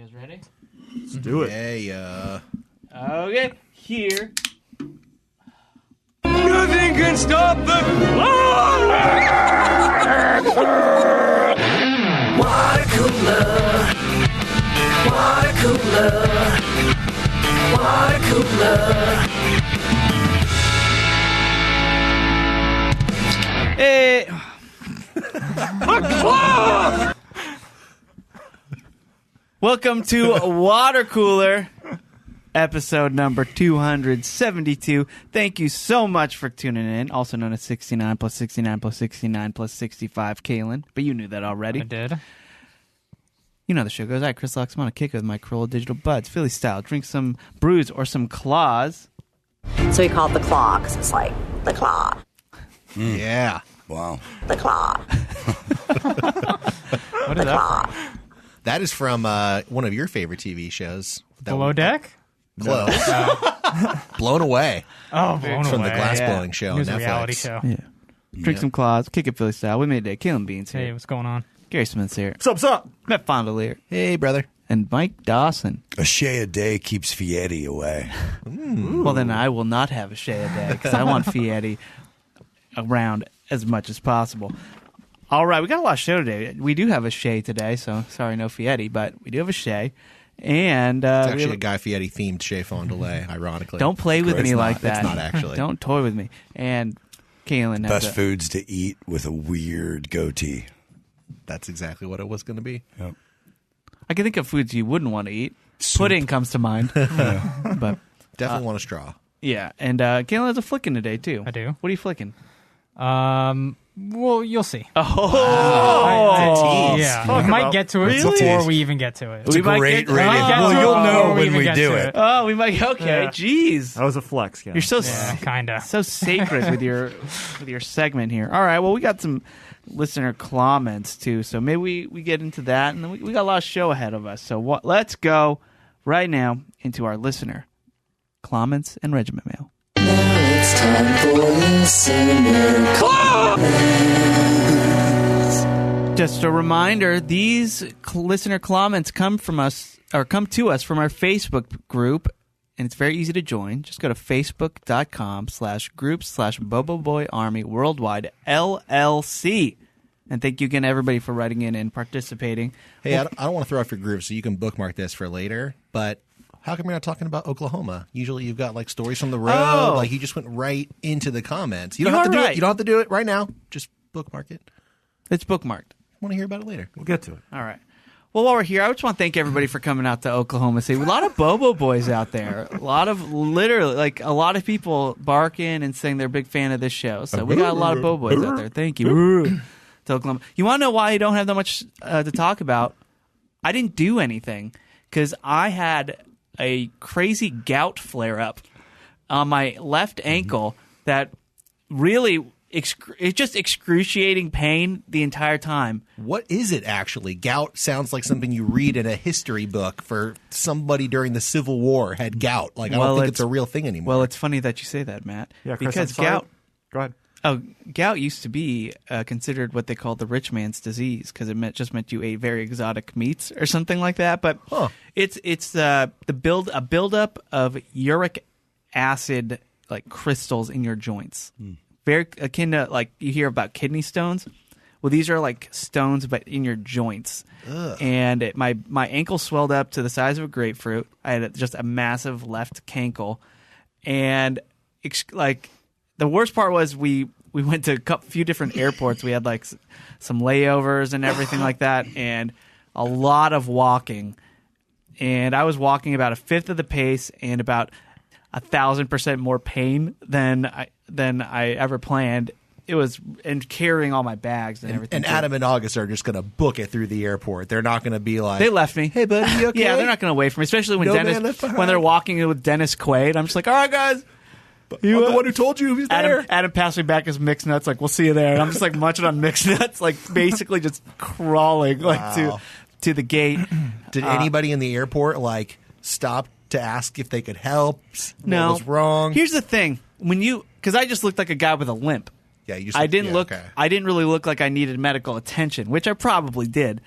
guys ready? Let's do it. Yeah. Okay, here. Nothing can stop the clock! Watercooler. Watercooler. Watercooler. Hey. Welcome to Watercooler, episode number 272. Thank you so much for tuning in, also known as 69 plus 69 plus 69 plus 65, Caelan. But you knew that already. I did. You know the show goes, I, Chris Laxamana, kick with my Corolla Digital Buds, Philly style, drink some brews or some claws. So we call it the claw because it's like the claw. Yeah. Wow. The claw. What is that from? That is from one of your favorite TV shows. Below Deck? Close. Blown Away. Oh, Blown From the Away. glass Yeah. blowing show It was on a Netflix. reality show. Yeah. Drink some claws, kick it Philly style. We made it. Caelan Biehn Hey, here. what's going on? Gary Smith's here. What's up? Matt Fondiler. Hey, brother. And Mike Dawson. A shea a day keeps Fieri away. Well, then I will not have a shea a day because I want Fieri around as much as possible. All right, we got a lot of show today. We do have a shea today, so sorry, no Fieri, but we do have a shea. And It's actually a Guy Fieri themed Chez Fondiler, ironically. don't play with me like that. It's not actually. Don't toy with me. And Caelan has Best foods to eat with a weird goatee. That's exactly what it was going to be. Yep. I can think of foods you wouldn't want to eat. Soup. Pudding comes to mind. But Definitely want a straw. yeah, and Caelan has a flicking today too. I do. What are you flicking? Well, you'll see. Oh, Yeah, Talk we might about- get to it Really? before we even get to it. It's a might great get- rating. Get Well, to it you'll before know when even we get do to it. Oh, we might. Okay, Yeah. jeez. That was a flex, Ken. You're so Yeah, kinda. so sacred with your segment here. All right, well, we got some listener comments too, so maybe we get into that, and then we got a lot of show ahead of us. So let's go right now into our listener comments and regiment mail. It's time for listener Just a reminder, these listener comments come to us from our Facebook group, and it's very easy to join. Just go to facebook.com/groups/BoboBoyArmy Worldwide LLC. And thank you again, everybody, for writing in and participating. Hey, I don't want to throw off your groove, so you can bookmark this for later, but how come you're not talking about Oklahoma? Usually you've got like stories from the road. Oh. Like you just went right into the comments. You don't You have to are do right. it. You don't have to do it right now. Just bookmark it. It's bookmarked. Want to hear about it later. We'll get to it. All right. Well, while we're here, I just want to thank everybody for coming out to Oklahoma City. A lot of Bobo boys out there. A lot of people barking and saying they're a big fan of this show. So we got a lot of Bobo boys out there. Thank you. To Oklahoma. You want to know why I don't have that much to talk about? I didn't do anything because I had a crazy gout flare-up on my left ankle that really... it's just excruciating pain the entire time. What is it actually? Gout sounds like something you read in a history book for somebody during the Civil War had gout. Like, I don't think it's a real thing anymore. Well, it's funny that you say that, Matt. Yeah, Chris, because I'm sorry. gout. Go ahead. Oh, gout used to be considered what they called the rich man's disease because it just meant you ate very exotic meats or something like that. But it's a buildup of uric acid like crystals in your joints. Very akin to, like, you hear about kidney stones. Well, these are like stones, but in your joints. Ugh. And my ankle swelled up to the size of a grapefruit. I had just a massive left cankle. And, like, the worst part was we went to a few different airports. We had, like, some layovers and everything like that, and a lot of walking. And I was walking about a fifth of the pace and about 1,000% more pain than I ever planned. It was, and carrying all my bags and everything. And Adam and August are just going to book it through the airport. They're not going to be like, they left me. Hey, buddy, you okay? Yeah, they're not going to wait for me, especially when No man left behind. when they're walking with Dennis Quaid. I'm just like, all right, guys. I'm the one who told you he's there. Adam passed me back his mixed nuts. Like, we'll see you there. And I'm just like munching on mixed nuts, like basically just crawling like to the gate. Did anybody in the airport like stop to ask if they could help? No. What was wrong? Here's the thing: because I just looked like a guy with a limp. Yeah, you just, I didn't look. Okay. I didn't really look like I needed medical attention, which I probably did.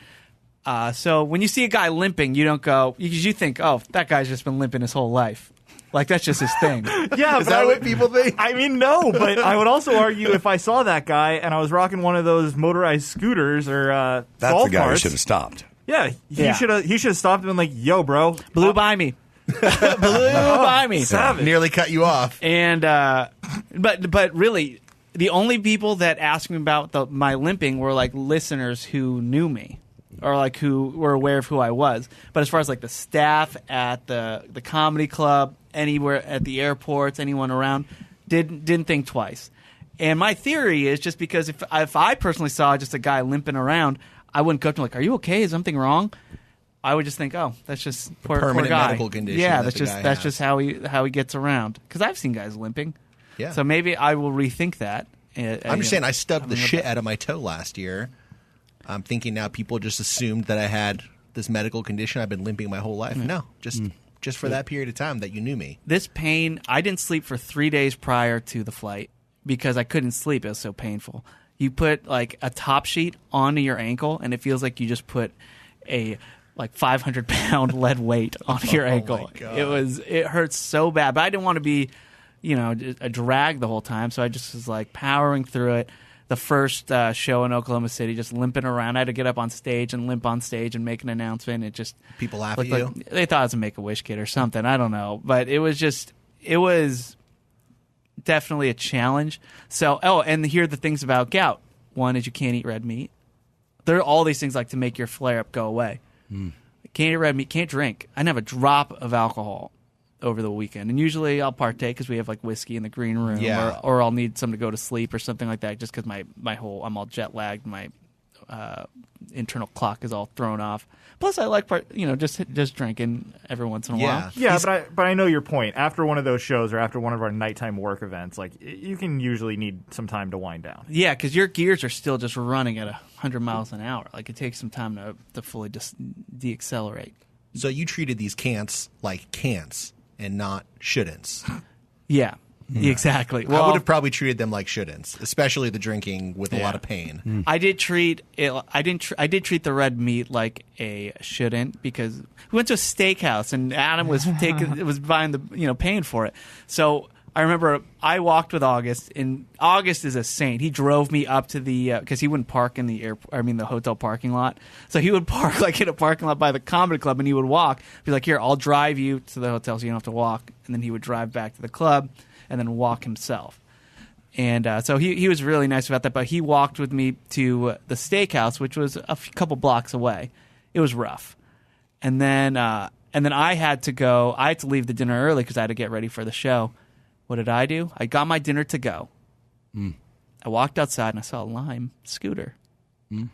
So when you see a guy limping, you don't go, because you think, oh, that guy's just been limping his whole life. Like, that's just his thing. Yeah, Is that what people think? I mean, no, but I would also argue if I saw that guy and I was rocking one of those motorized scooters or That's golf the guy who carts, should have stopped. yeah, he should have stopped and been like, "Yo, bro, Blew by me. Blew by me. savage." Nearly cut you off. And but really, the only people that asked me about my limping were like listeners who knew me, or like who were aware of who I was. But as far as like the staff at the comedy club, anywhere at the airports, anyone around, didn't think twice. And my theory is just because if I personally saw just a guy limping around, I wouldn't go up to him like, "Are you okay? Is something wrong?" I would just think, "Oh, that's just poor permanent guy. medical condition Yeah, that that's the guy that's has. just how he gets around. Because I've seen guys limping. Yeah. So maybe I will rethink that. I'm just saying, I stubbed the shit out of my toe last year. I'm thinking now people just assumed that I had this medical condition. I've been limping my whole life. No, just for that period of time that you knew me. This pain, I didn't sleep for 3 days prior to the flight because I couldn't sleep. It was so painful. You put like a top sheet onto your ankle, and it feels like you just put a like 500-pound lead weight onto your ankle. my God. It hurts so bad, but I didn't want to be, a drag the whole time, so I just was like powering through it. The first show in Oklahoma City, just limping around. I had to get up on stage and limp on stage and make an announcement. It just People laugh looked at you? like they thought I was a Make-A-Wish kid or something. I don't know, but it was definitely a challenge. So, and here are the things about gout. One is you can't eat red meat. There are all these things like to make your flare-up go away. Can't eat red meat, can't drink. I didn't have a drop of alcohol over the weekend. And usually I'll partake because we have like whiskey in the green room, Yeah. or I'll need some to go to sleep or something like that just because I'm all jet-lagged. My internal clock is all thrown off. Plus, I like just drinking every once in a while. Yeah, but I know your point. After one of those shows or after one of our nighttime work events, like you can usually need some time to wind down. Yeah, because your gears are still just running at 100 miles an hour. Like it takes some time to fully just deaccelerate. So you treated these can'ts like can'ts and not shouldn'ts. Yeah, exactly. I would have probably treated them like shouldn'ts, especially the drinking with a lot of pain. I did treat it. I did treat the red meat like a shouldn't because we went to a steakhouse and Adam was buying paying for it. So I remember I walked with August, and August is a saint. He drove me up to the because he wouldn't park in the hotel parking lot. So he would park like in a parking lot by the comedy club, and he would walk. Be like, "Here, I'll drive you to the hotel, so you don't have to walk." And then he would drive back to the club, and then walk himself. And so he was really nice about that. But he walked with me to the steakhouse, which was a couple blocks away. It was rough, and then I had to go. I had to leave the dinner early because I had to get ready for the show. What did I do? I got my dinner to go. I walked outside and I saw a lime scooter. And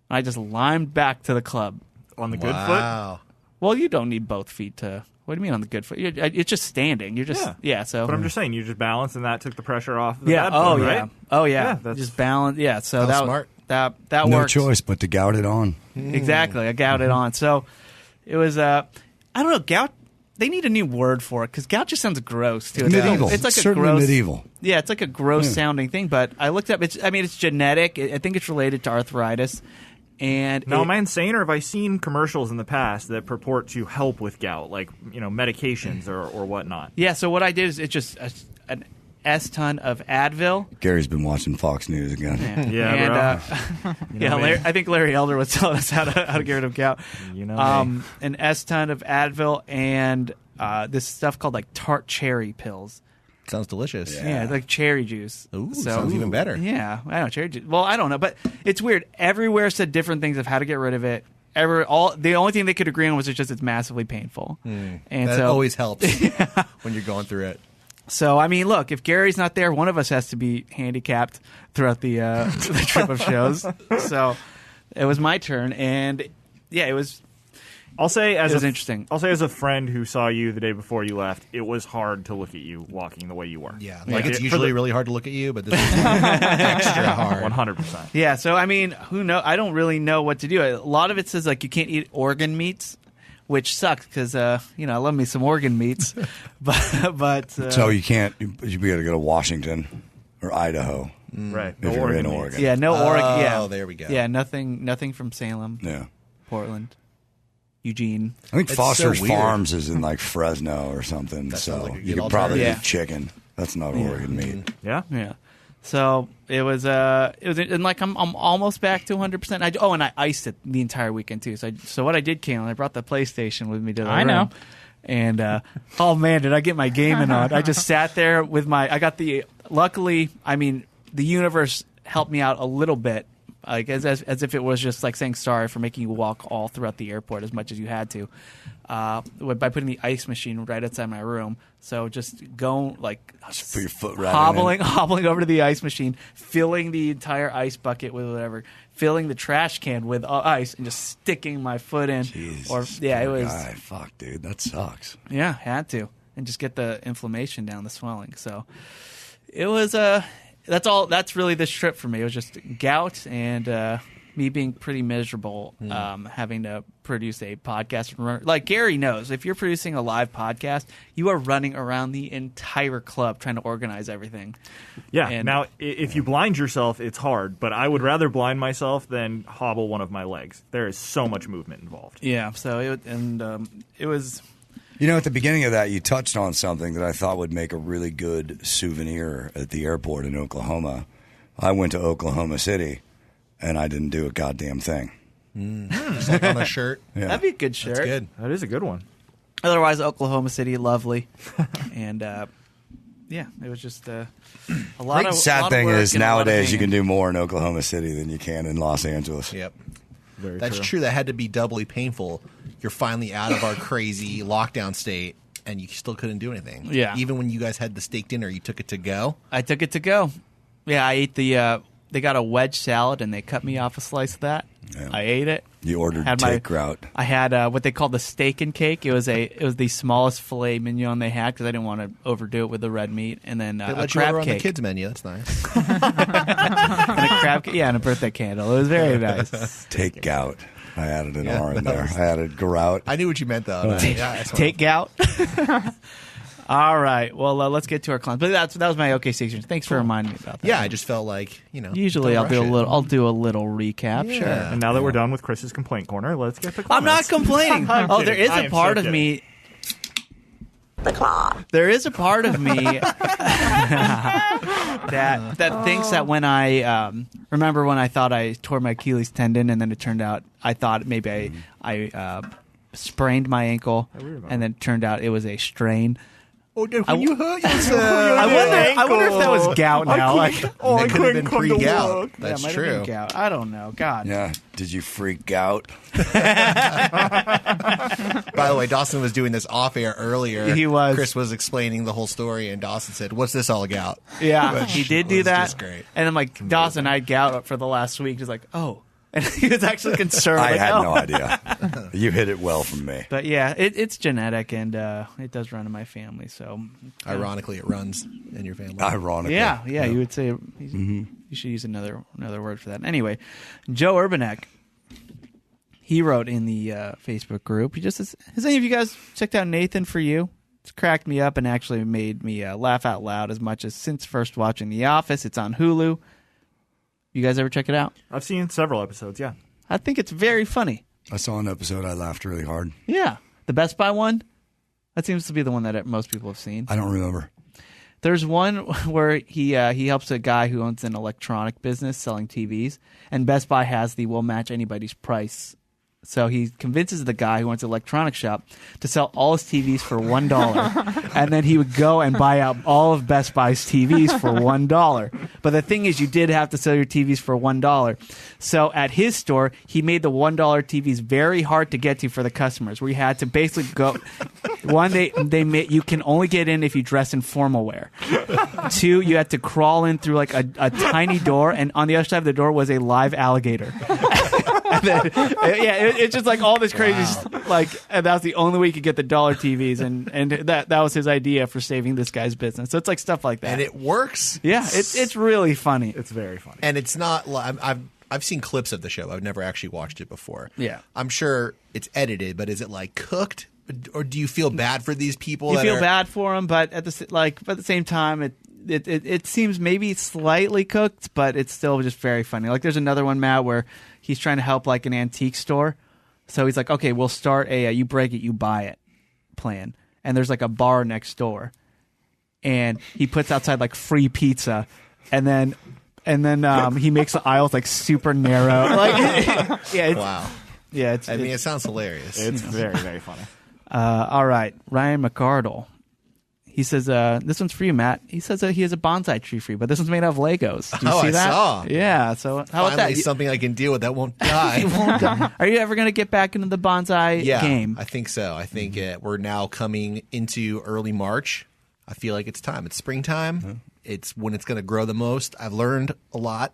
I just limed back to the club. On the good foot? Wow. Well, you don't need both feet to. What do you mean on the good foot? It's just standing. You're just So, But I'm just saying, you just balanced and that took the pressure off the yeah. bad foot, Oh right? yeah. Oh yeah. Yeah, that's- just balance. Yeah. So That was that smart. That No works. choice but to gout it on. Exactly. I gouted on. So it was. I don't know. Gout. They need a new word for it because gout just sounds gross too. Medieval. It's like Certainly a gross. medieval. Yeah, it's like a gross sounding thing. But I looked up. It's genetic. I think it's related to arthritis. And Now, am I insane, or have I seen commercials in the past that purport to help with gout, like medications or whatnot? Yeah. So what I did is it's just an S-ton of Advil. Gary's been watching Fox News again. Yeah, and, bro. Larry, I think Larry Elder was telling us how to get rid of gout. You know me. An S-ton of Advil and this stuff called like tart cherry pills. Sounds delicious. Yeah, like cherry juice. Ooh, sounds even better. Yeah, I know cherry juice. Well, I don't know, but it's weird. Everywhere said different things of how to get rid of it. The only thing they could agree on was it's massively painful. And That so always helps when you're going through it. So I mean, look, if Gary's not there, one of us has to be handicapped throughout the the trip of shows. So it was my turn, and yeah, it was. I'll say It was interesting. I'll say as a friend who saw you the day before you left, it was hard to look at you walking the way you were. Yeah, Like it's it- usually really hard to look at you, but this is extra hard. 100%. Yeah, so I mean, who know? I don't really know what to do. A lot of it says like you can't eat organ meats, which sucks because I love me some organ meats, but So you can't. You'd be able to go to Washington or Idaho Right. if you're in Oregon. yeah, no Oregon. Yeah, there we go. Yeah, nothing from Salem. Yeah. Portland, Eugene. I think It's Foster's so weird. Farms is in like Fresno or something. That So sounds like a you good could probably alternative. eat chicken. That's not Oregon meat. Yeah. Yeah. So it was and like I'm almost back to 100%. And I iced it the entire weekend too. So what I did, Caelan, I brought the PlayStation with me to the room. I know. And oh man, did I get my gaming on? I just sat there with luckily, I mean, the universe helped me out a little bit. Like as if it was just like saying sorry for making you walk all throughout the airport as much as you had to, by putting the ice machine right outside my room. So just going like Just put your foot right hobbling over to the ice machine, filling the entire ice bucket with whatever, filling the trash can with ice, and just sticking my foot in. Jesus, it poor was guy. Fuck, dude, that sucks. yeah, had to, and just get the inflammation down, the swelling. So it was that's all. That's really this trip for me. It was just gout and me being pretty miserable, having to produce a podcast. Like Gary knows, if you're producing a live podcast, you are running around the entire club trying to organize everything. Yeah. And- Now, if you blind yourself, it's hard, but I would rather blind myself than hobble one of my legs. There is so much movement involved. Yeah. So it was. You know, at the beginning of that, you touched on something that I thought would make a really good souvenir at the airport in Oklahoma. I went to Oklahoma City, and I didn't do a goddamn thing. Just like on a shirt. Yeah. That'd be a good shirt. That's good. That is a good one. Otherwise, Oklahoma City, lovely, and yeah, it was just a lot The of. sad lot of thing work is and a lot of nowadays you hanging. can do more in Oklahoma City than you can in Los Angeles. Yep. Very That's true. That had to be doubly painful. You're finally out of our crazy lockdown state, and you still couldn't do anything. Yeah. Even when you guys had the steak dinner, you took it to go. I took it to go. Yeah, I ate the. They got a wedge salad, and they cut me off a slice of that. Yeah. I ate it. You ordered Had my- take grout. I had what they call the steak and cake. It was the smallest filet mignon they had because I didn't want to overdo it with the red meat, and then They a let you crab order on the cake kids menu. That's nice. and a crab cake. Yeah, and a birthday candle. It was very nice. Take gout. I added an R in there. I added grout. I knew what you meant, though. Take gout. All right. Well, let's get to our clients. But that was my OK section. Thanks for reminding me about that. Yeah, I just felt like, Usually don't I'll do a rush it. little. I'll do a little recap. Yeah. Sure. And now that we're done with Chris's complaint corner, let's get to I'm not comments. complaining. I'm There kidding. is I a am part so of kidding. me. The clock. There is a part of me that thinks that when I remember when I thought I tore my Achilles tendon, and then it turned out I thought maybe I sprained my ankle, and then it turned out it was a strain. Oh, when you hurt I yourself. wonder if that was gout now. I That could have been couldn't come to pre-gout. work. That's might have true. been gout. I don't know. God. Yeah. Did you freak out? By the way, Dawson was doing this off air earlier. He was. Chris was explaining the whole story, and Dawson said, "What's this all about?" Yeah, Which he did do was that. just great. And I'm like, Dawson, I had gout for the last week. He's like, oh. And he was actually concerned. I like, had oh. no idea. You hit it well from me. But yeah, it's genetic, and it does run in my family. So, Ironically, it runs in your family. Ironically. yeah, you would say you should use another word for that. Anyway, Joe Urbanek, he wrote in the Facebook group. He just says, has any of you guys checked out Nathan For You? It's cracked me up and actually made me laugh out loud as much as since first watching The Office. It's on Hulu. You guys ever check it out? I've seen several episodes, yeah. I think it's very funny. I saw an episode. I laughed really hard. Yeah. The Best Buy one? That seems to be the one that most people have seen. I don't remember. There's one where he helps a guy who owns an electronic business selling TVs, and Best Buy has the will match anybody's price. So he convinces the guy who owns an electronic shop to sell all his TVs for $1. And then he would go and buy out all of Best Buy's TVs for $1. But the thing is, you did have to sell your TVs for $1. So at his store, he made the $1 TVs very hard to get to for the customers, where you had to basically go. One, they made, you can only get in if you dress in formal wear. Two, you had to crawl in through like a tiny door, and on the other side of the door was a live alligator. And then, it's just like all this crazy, and that was the only way you could get the dollar TVs, and that was his idea for saving this guy's business. So it's like stuff like that, and it works. Yeah, it's really funny. It's very funny. And it's not. I've seen clips of the show. I've never actually watched it before. Yeah. I'm sure it's edited, but is it like cooked, or do you feel bad for these people? You that feel are, bad for them, but at the same time, it seems maybe slightly cooked, but it's still just very funny. Like there's another one, Matt, where he's trying to help like an antique store, So he's like, okay, we'll start a you break it, you buy it plan. And there's like a bar next door. And he puts outside like free pizza. And then he makes the aisles like super narrow. Like, Wow. Yeah, it sounds hilarious. It's very, very funny. All right, Ryan McCardle. He says, this one's for you, Matt. He says he has a bonsai tree for you, but this one's made out of Legos. Do you see I that? saw. Yeah, so how about Finally, that? something I can deal with that won't die. You won't die. Are you ever going to get back into the bonsai game? I think so. I think we're now coming into early March. I feel like it's time. It's springtime. Mm-hmm. It's when it's going to grow the most. I've learned a lot,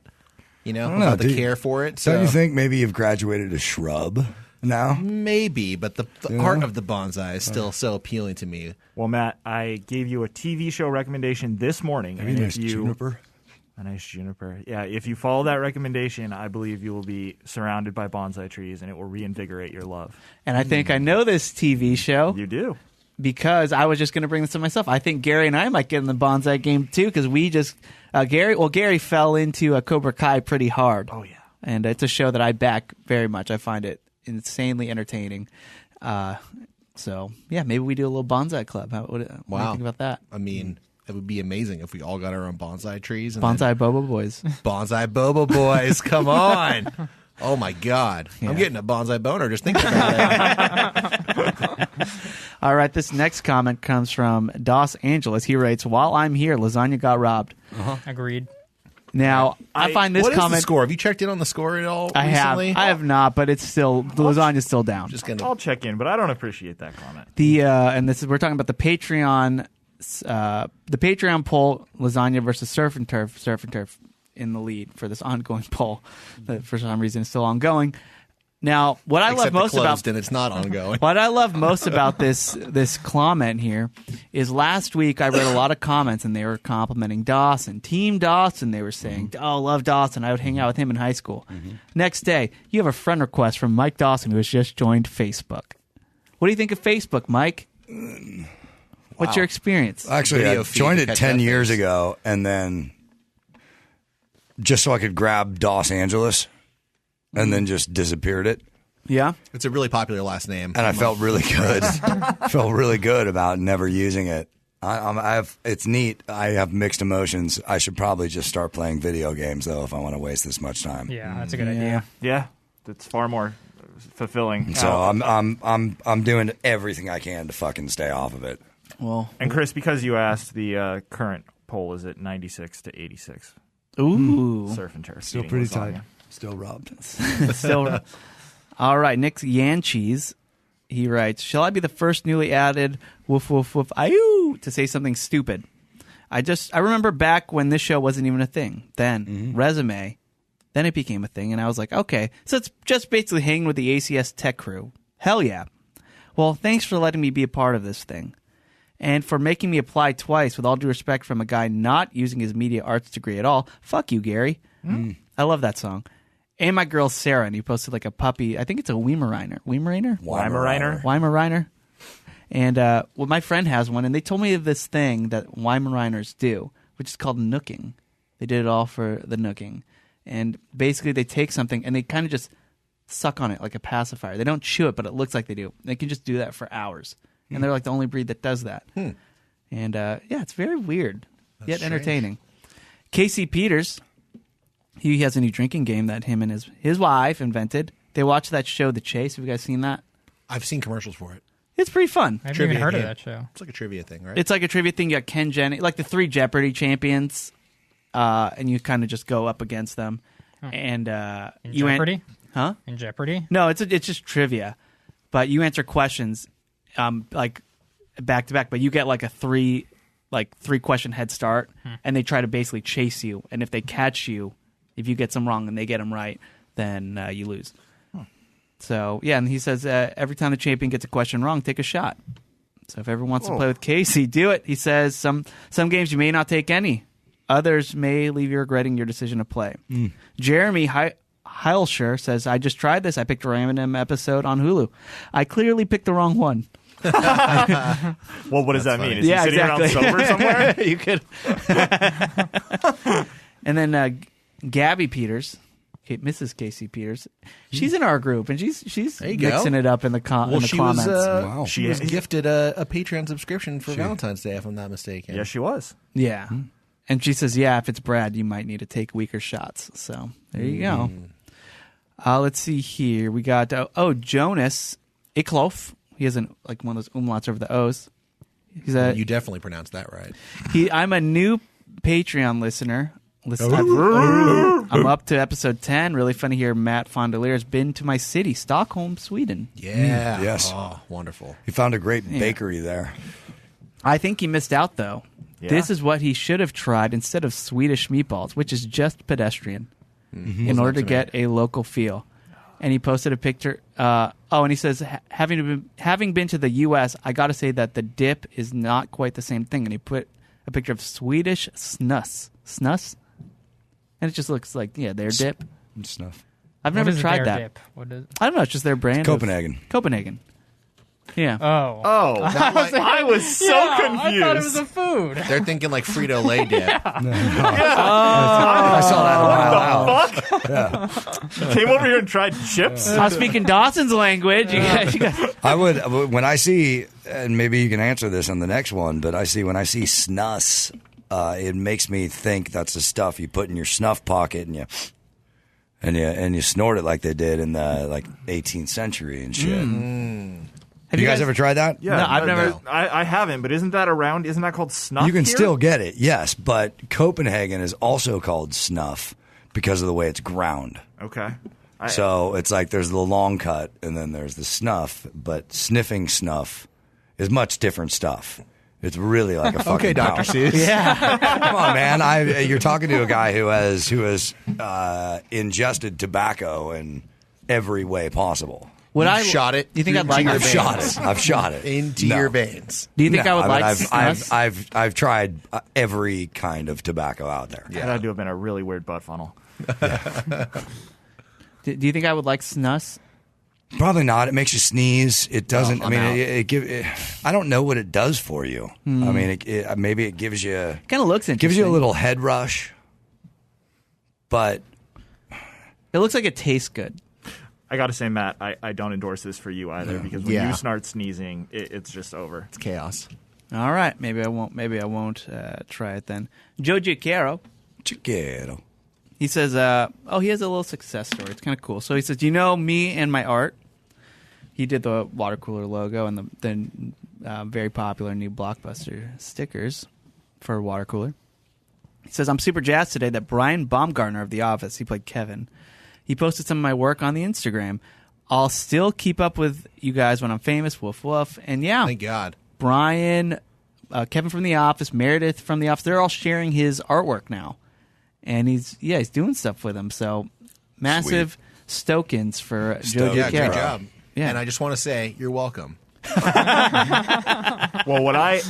about the care for it. Don't you think maybe you've graduated to shrub now? Maybe, but the art of the bonsai is still so appealing to me. Well, Matt, I gave you a TV show recommendation this morning. Maybe a nice juniper. A nice juniper. Yeah, if you follow that recommendation, I believe you will be surrounded by bonsai trees, and it will reinvigorate your love. And I think I know this TV show. You do. Because I was just going to bring this to myself. I think Gary and I might get in the bonsai game too, because we just Gary fell into Cobra Kai pretty hard. Oh yeah, and it's a show that I back very much. I find it insanely entertaining. So yeah, maybe we do a little bonsai club. What do you think about that? I mean, it would be amazing if we all got our own bonsai trees. And bonsai Bobo Boys. Bonsai Bobo Boys, come on! Oh my God, yeah. I'm getting a bonsai boner just thinking about it. All right, this next comment comes from Dos Angeles. He writes, "While I'm here, lasagna got robbed." Agreed. Now, I find this what comment. What is the score? Have you checked in on the score at all recently? I have not, but it's still the lasagna's still down. I'll check in, but I don't appreciate that comment. We're talking about the Patreon poll, lasagna versus surf and turf in the lead for this ongoing poll that for some reason is still ongoing. Now, what I love most about and it's not ongoing. What I love most about this comment here is last week I read a lot of comments and they were complimenting Dawson, Team Dawson. They were saying, "Oh, love Dawson. I would hang out with him in high school." Next day, you have a friend request from Mike Dawson who has just joined Facebook. What do you think of Facebook, Mike? What's your experience? Actually, I joined it 10 years ago, and then just so I could grab Los Angeles. And then just disappeared it. Yeah? It's a really popular last name. And I felt really good. Felt really good about never using it. It's neat. I have mixed emotions. I should probably just start playing video games, though, if I want to waste this much time. Yeah, that's a good idea. Yeah, that's far more fulfilling. So I'm doing everything I can to fucking stay off of it. Well, and Chris, because you asked, the current poll is at 96 to 86. Ooh. Surf and turf. Still pretty tight. Still robbed. Still. All right, Nick Yanchees, he writes, "Shall I be the first newly added woof woof woof ayoo to say something stupid? I remember back when this show wasn't even a thing. Then resume, then it became a thing, and I was like, okay, so it's just basically hanging with the ACS tech crew. Hell yeah. Well, thanks for letting me be a part of this thing. And for making me apply twice, with all due respect from a guy not using his media arts degree at all. Fuck you, Gary." I love that song. And my girl Sarah, and he posted like a puppy. I think it's a Weimaraner. Weimaraner. And well, my friend has one, and they told me of this thing that Weimaraners do, which is called nooking. They did it all for the nooking. And basically they take something and they kind of just suck on it like a pacifier. They don't chew it, but it looks like they do. They can just do that for hours. And they're like the only breed that does that. And yeah, it's very weird, yet entertaining. Casey Peters, he has a new drinking game that him and his wife invented. They watch that show, The Chase. Have you guys seen that? I've seen commercials for it. It's pretty fun. I've even heard of that show. It's like a trivia thing, right? It's like a trivia thing. You got Ken Jennings, like the 3 Jeopardy champions, and you kind of just go up against them. And In Jeopardy? Huh? In Jeopardy? No, it's just trivia, but you answer questions like back to back. But you get like a 3 question head start, and they try to basically chase you. And if they catch you, if you get some wrong and they get them right, then you lose. So, yeah, and he says every time the champion gets a question wrong, take a shot. So if everyone wants to play with Casey, do it. He says some games you may not take any. Others may leave you regretting your decision to play. Jeremy Heilscher says, "I just tried this. I picked a random episode on Hulu. I clearly picked the wrong one." Well, what does that mean? Is he sitting around sober somewhere? You could. And then Gabby Peters, Mrs. Casey Peters. She's in our group, and she's There you go. mixing it up in the in the she comments. was She she was is. gifted a Patreon subscription for Valentine's Day, if I'm not mistaken. Yes, she was. Yeah. And she says, yeah, if it's Brad, you might need to take weaker shots. So there you go. Let's see here. We got, Jonas Iklof. He has one of those umlauts over the O's. He's You definitely pronounced that right. I'm a new Patreon listener. I'm up to episode 10. Really fun to hear Matt Fondiler has been to my city, Stockholm, Sweden. Yeah. Yes. Oh, wonderful. He found a great bakery there. I think he missed out, though. Yeah. This is what he should have tried instead of Swedish meatballs, which is just pedestrian, in order to get a local feel. And he posted a picture. And he says, having been to the U.S., I got to say that the dip is not quite the same thing. And he put a picture of Swedish snus. Snus? And it just looks like, their dip. Snuff. I've What never is tried their that. Dip? What is? I don't know. It's just their brand. Copenhagen. Copenhagen. Yeah. Oh. Oh, I was so confused. I thought it was a food. They're thinking like Frito-Lay dip. I saw that a while out. You came over here and tried chips? I'm speaking Dawson's language. You guys, I would, when I see, and maybe you can answer this on the next one, but when I see snus, it makes me think that's the stuff you put in your snuff pocket and you snort it like they did in the 18th century and shit. Have you guys ever tried that? Yeah, No, I've never. I haven't, but isn't that around? Isn't that called snuff? You can here? still get it, yes, but Copenhagen is also called snuff because of the way it's ground. Okay. So it's like there's the long cut and then there's the snuff, but sniffing snuff is much different stuff. It's really like a fucking Okay, Dr. powder. Seuss. Yeah. Come on, man! You're talking to a guy who has ingested tobacco in every way You possible. shot it. Do you think I'd into like your it? I've shot it into No. your veins? Do you think I would like I've, snus? I've tried every kind of tobacco out there. That had to have been a really weird butt funnel. Do you think I would like snus? Probably not. It makes you sneeze. It doesn't. I'm out. I don't know what it does for you. I mean, maybe it gives you Kind of looks interesting. gives you a little head rush, but It looks like it tastes good. I got to say, Matt, I don't endorse this for you either because when Yeah. you start sneezing, it's just over. It's chaos. All right, maybe I won't. Try it then. Joe Giacchiaro, chiquero. he says, he has a little success story. It's kind of cool. So he says, me and my art. He did the Watercooler logo and the very popular new Blockbuster stickers for Watercooler. He says, I'm super jazzed today that Brian Baumgartner of The Office, he played Kevin, he posted some of my work on the Instagram. I'll still keep up with you guys when I'm famous, woof woof. And yeah, Thank God. Brian, Kevin from The Office, Meredith from The Office, they're all sharing his artwork now. And he's doing stuff with them. So massive Stokins for Joe Yeah, Giacchiaro. great job. Yeah. And I just want to say, you're welcome. Well, what I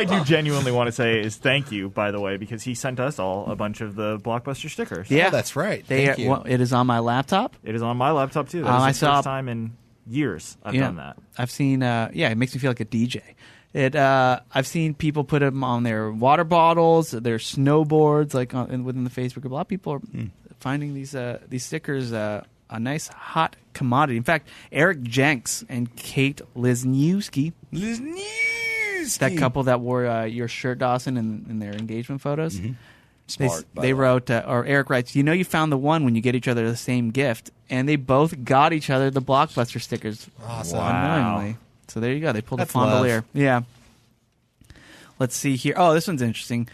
do genuinely want to say is thank you, by the way, because he sent us all a bunch of the Blockbuster stickers. Yeah, Oh, that's right. They Thank you. it is on my laptop. It is on my laptop, too. I That is the saw- first time in years I've done that. I've seen. It makes me feel like a DJ. I've seen people put them on their water bottles, their snowboards, within the Facebook group. A lot of people are finding these stickers a nice hot commodity. In fact, Eric Jenks and Kate Lisniewski, that couple that wore your shirt, Dawson, in their engagement photos. Smart. They wrote, or Eric writes, you found the one when you get each other the same gift. And they both got each other the Blockbuster stickers. Awesome. Unknowingly. So there you go. They pulled That's a Fondiler. love. Yeah. Let's see here. Oh, this one's interesting.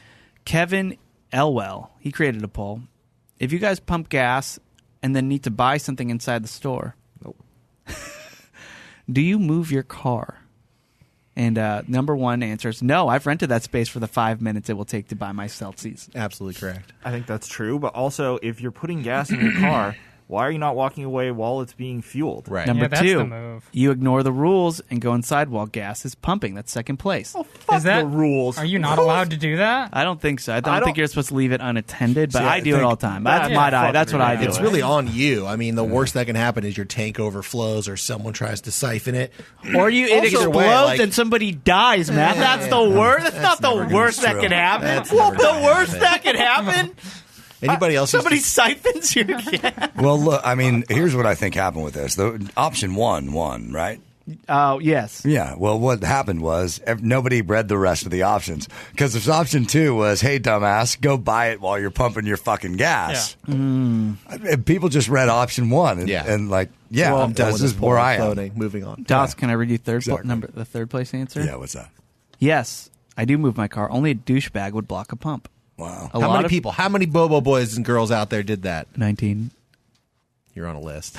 Kevin Elwell, he created a poll. If you guys pump gas and then need to buy something inside the store, do you move your car? And number one answer is no. I've rented that space for the 5 minutes it will take to buy my Celsius. Absolutely correct. I think that's true, but also if you're putting gas in your car, why are you not walking away while it's being fueled? Right. Number that's two, the move. you ignore the rules and go inside while gas is pumping. That's second place. Oh, fuck Is that the rules. Are you not allowed to do that? I don't think so. I don't- think you're supposed to leave it unattended, but See, I I do it think all the time. That's that's my diet. fucking That's what I do. ridiculous. It's really on you. I mean, the worst that can happen is your tank overflows or someone tries to siphon it. Or it Also, explodes way, like- and somebody dies, man. That's the worst. That's not the never worst that true. can happen. That's Well, never the gonna worst happen. that can happen. Anybody else? Somebody siphons your gas. Well, look, I mean, here's what I think happened with this. The option one won, right? Oh, yes. Yeah. Well, what happened was nobody read the rest of the options because if option 2 was, "Hey, dumbass, go buy it while you're pumping your fucking gas." Yeah. People just read option 1 and like, yeah, well, I'm done this with is where I am. voting. Moving on. Doss, can I read you the third place answer? Yeah. What's that? Yes, I do move my car. Only a douchebag would block a pump. Wow. How many Bobo boys and girls out there did that? 19. You're on a list.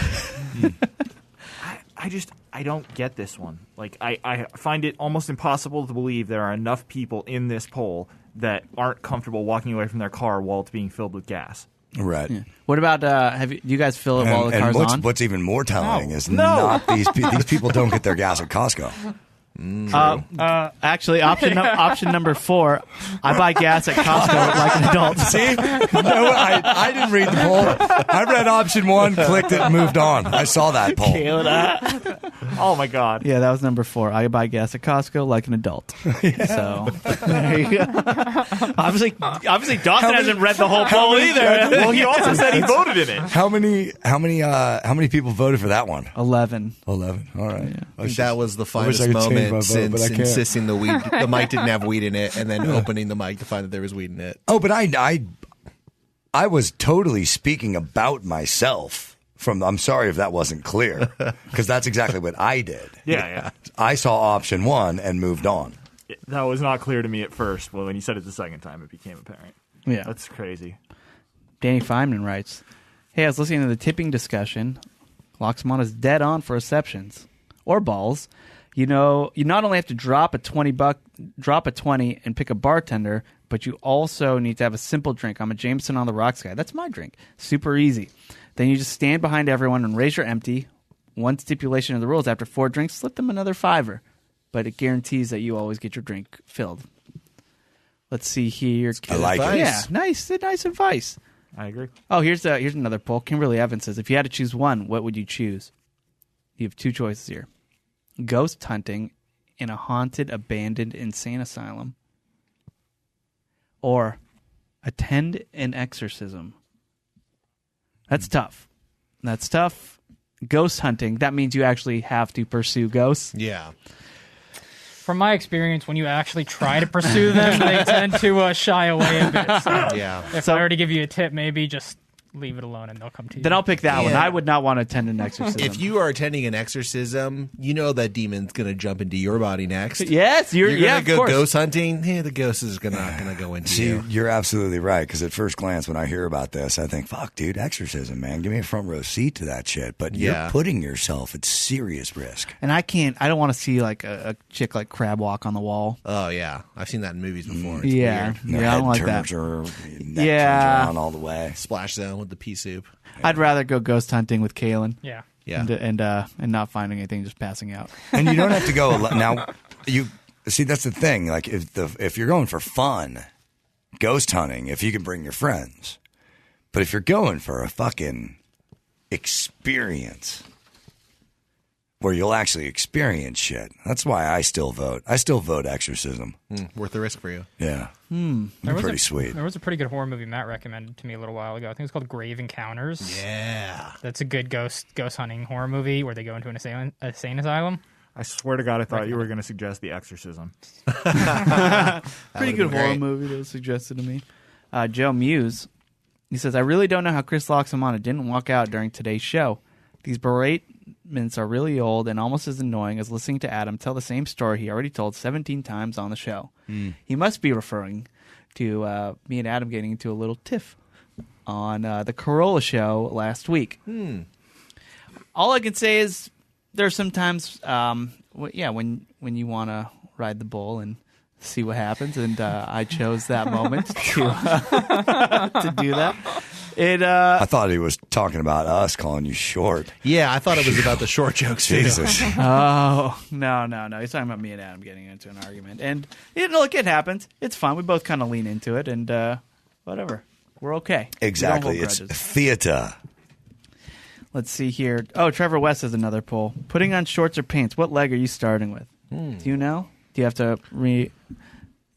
I don't get this one. Like, I find it almost impossible to believe there are enough people in this poll that aren't comfortable walking away from their car while it's being filled with gas. Right. Yeah. What about do you guys fill it while the car's on? What's even more telling is not these people don't get their gas at Costco. Actually, option number 4, I buy gas at Costco like an adult. See? No, I didn't read the poll. I read option 1, clicked it, and moved on. I saw that poll. Oh, my God. Yeah, that was number 4. I buy gas at Costco like an adult. So, there you go. Obviously Dawson hasn't read the whole poll either. Well, he also said he voted in it. How many people voted for that one? 11. 11. All right. Yeah. I think that was the I wish I finest could change my moment vote, since but I can't. insisting the mic didn't have weed in it, and then opening the mic to find that there was weed in it. Oh, but I was totally speaking about myself. I'm sorry if that wasn't clear, because that's exactly what I did. Yeah. I saw option 1 and moved on. That was not clear to me at first. Well, when you said it the second time, it became apparent. Yeah. That's crazy. Danny Feynman writes, "Hey, I was listening to the tipping discussion. Laxamana's dead on for receptions or balls. You know, you not only have to drop a 20 and pick a bartender, but you also need to have a simple drink. I'm a Jameson on the rocks guy. That's my drink. Super easy. Then you just stand behind everyone and raise your empty. One stipulation of the rules: after 4 drinks, slip them another $5, but it guarantees that you always get your drink filled." Let's see here. I like it. Yeah, nice advice. I agree. Oh, here's another poll. Kimberly Evans says, if you had to choose one, what would you choose? You have 2 choices here. Ghost hunting in a haunted, abandoned insane asylum, or attend an exorcism. That's tough. Ghost hunting, that means you actually have to pursue ghosts. Yeah. From my experience, when you actually try to pursue them, they tend to shy away a bit. So Yeah. if I were to give you a tip, maybe just leave it alone and they'll come to you. Then I'll pick that one. Yeah. I would not want to attend an exorcism. If you are attending an exorcism, you know that demon's going to jump into your body next. Yes, you're going yeah, to of go course. ghost hunting. Yeah, the ghost is not going to go into See, you. you're absolutely right, because at first glance, when I hear about this, I think, fuck, dude, exorcism, man. Give me a front row seat to that shit. But Yeah. you're putting yourself at serious risk. And I don't want to see like a chick like crab walk on the wall. Oh, yeah. I've seen that in movies before. It's Yeah. weird. Their Yeah, I head don't like turns that. or neck Yeah. turns around all the way. Splash Zone with the pea soup. I'd rather go ghost hunting with Caelan. Yeah. Yeah. And not finding anything, just passing out. And you don't have to go now. You see, that's the thing. Like if you're going for fun, ghost hunting, if you can bring your friends, but if you're going for a fucking experience where you'll actually experience shit, that's why I still vote. I still vote exorcism. Worth the risk for you. Yeah, There was pretty sweet. There was a pretty good horror movie Matt recommended to me a little while ago. I think it's called Grave Encounters. Yeah. That's a good ghost hunting horror movie where they go into an insane asylum. I swear to God, I thought you were going to suggest The Exorcism. Pretty good been horror great. movie that was suggested to me. Joe Muse, he says, I really don't know how Chris Laxamana didn't walk out during today's show. These beratements are really old and almost as annoying as listening to Adam tell the same story he already told 17 times on the show. He must be referring to me and Adam getting into a little tiff on the Corolla show last week. All I can say is there's sometimes, when you want to ride the bull and see what happens, and I chose that moment to do that. I thought he was talking about us calling you short. Yeah, I thought it was about the short jokes. too. Jesus. Oh, no. He's talking about me and Adam getting into an argument. And, look, it happens. It's fine. We both kind of lean into it, and whatever. We're okay. Exactly. We don't It's hold grudges. theater. Let's see here. Oh, Trevor West has another poll. Putting on shorts or pants, what leg are you starting with? Do you know? Do you have to You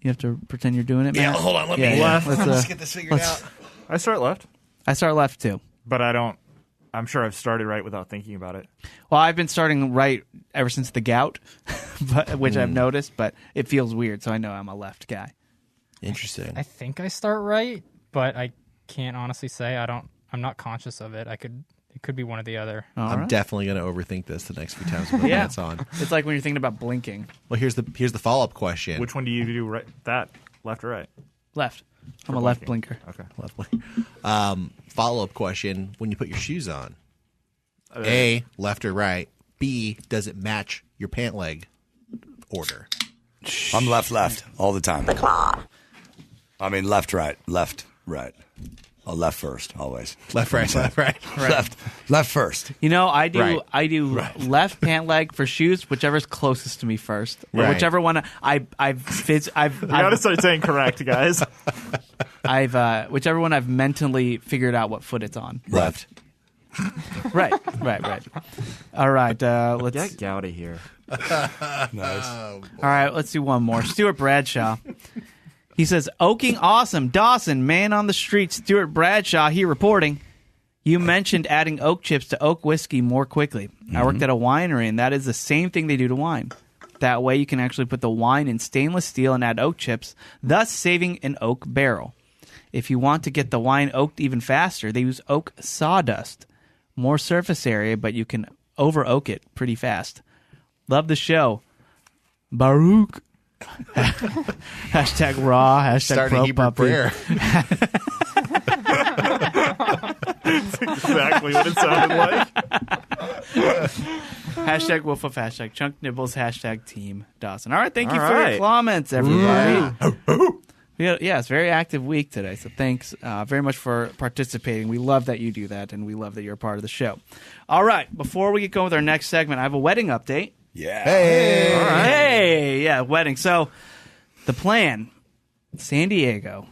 have to pretend you're doing it, Yeah, Matt? hold on. Let me Let's let's get this figured out. I start left, I start left too. but I don't. I'm sure I've started right without thinking about it. Well, I've been starting right ever since the gout, which I've noticed, but it feels weird, so I know I'm a left guy. Interesting. I think I start right, but I can't honestly say. I'm not conscious of it. It could be one or the other. I'm definitely going to overthink this the next few times when it's on. It's like when you're thinking about blinking. Well, here's the follow-up question. Which one do you do? Right, that left or right? Left. I'm For a left blinking. blinker. Okay. Lovely. Follow-up question: when you put your shoes on, A, left or right? B, does it match your pant leg order? I'm left all the time. The claw. I mean, left, right. Oh, left first, always. Left, right, left, right. Left first. You know, I do Right. left pant leg for shoes, whichever's closest to me first, or Right. whichever one I've You gotta start saying correct, guys. whichever one I've mentally figured out what foot it's on. Left. Right. All right, let's. Get Gout of here. Nice. All right, let's do one more. Stuart Bradshaw. He says, "Oaking awesome. Dawson, man on the street, Stuart Bradshaw here reporting. You mentioned adding oak chips to oak whiskey more quickly. I worked at a winery, and that is the same thing they do to wine. That way you can actually put the wine in stainless steel and add oak chips, thus saving an oak barrel. If you want to get the wine oaked even faster, they use oak sawdust. More surface area, but you can over-oak it pretty fast. Love the show. Baruch." Hashtag raw. Hashtag Starting pro Hebrew puppy. prayer. Exactly what it sounded like. Hashtag woof woof. Hashtag chunk nibbles. Hashtag team Dawson. All right. Thank you All for your right. comments, everybody. Yeah, it's a very active week today. So thanks very much for participating. We love that you do that, and we love that you're a part of the show. All right. Before we get going with our next segment, I have a wedding update. Yeah. Hey. All right. Hey, yeah, wedding. So the plan, San Diego,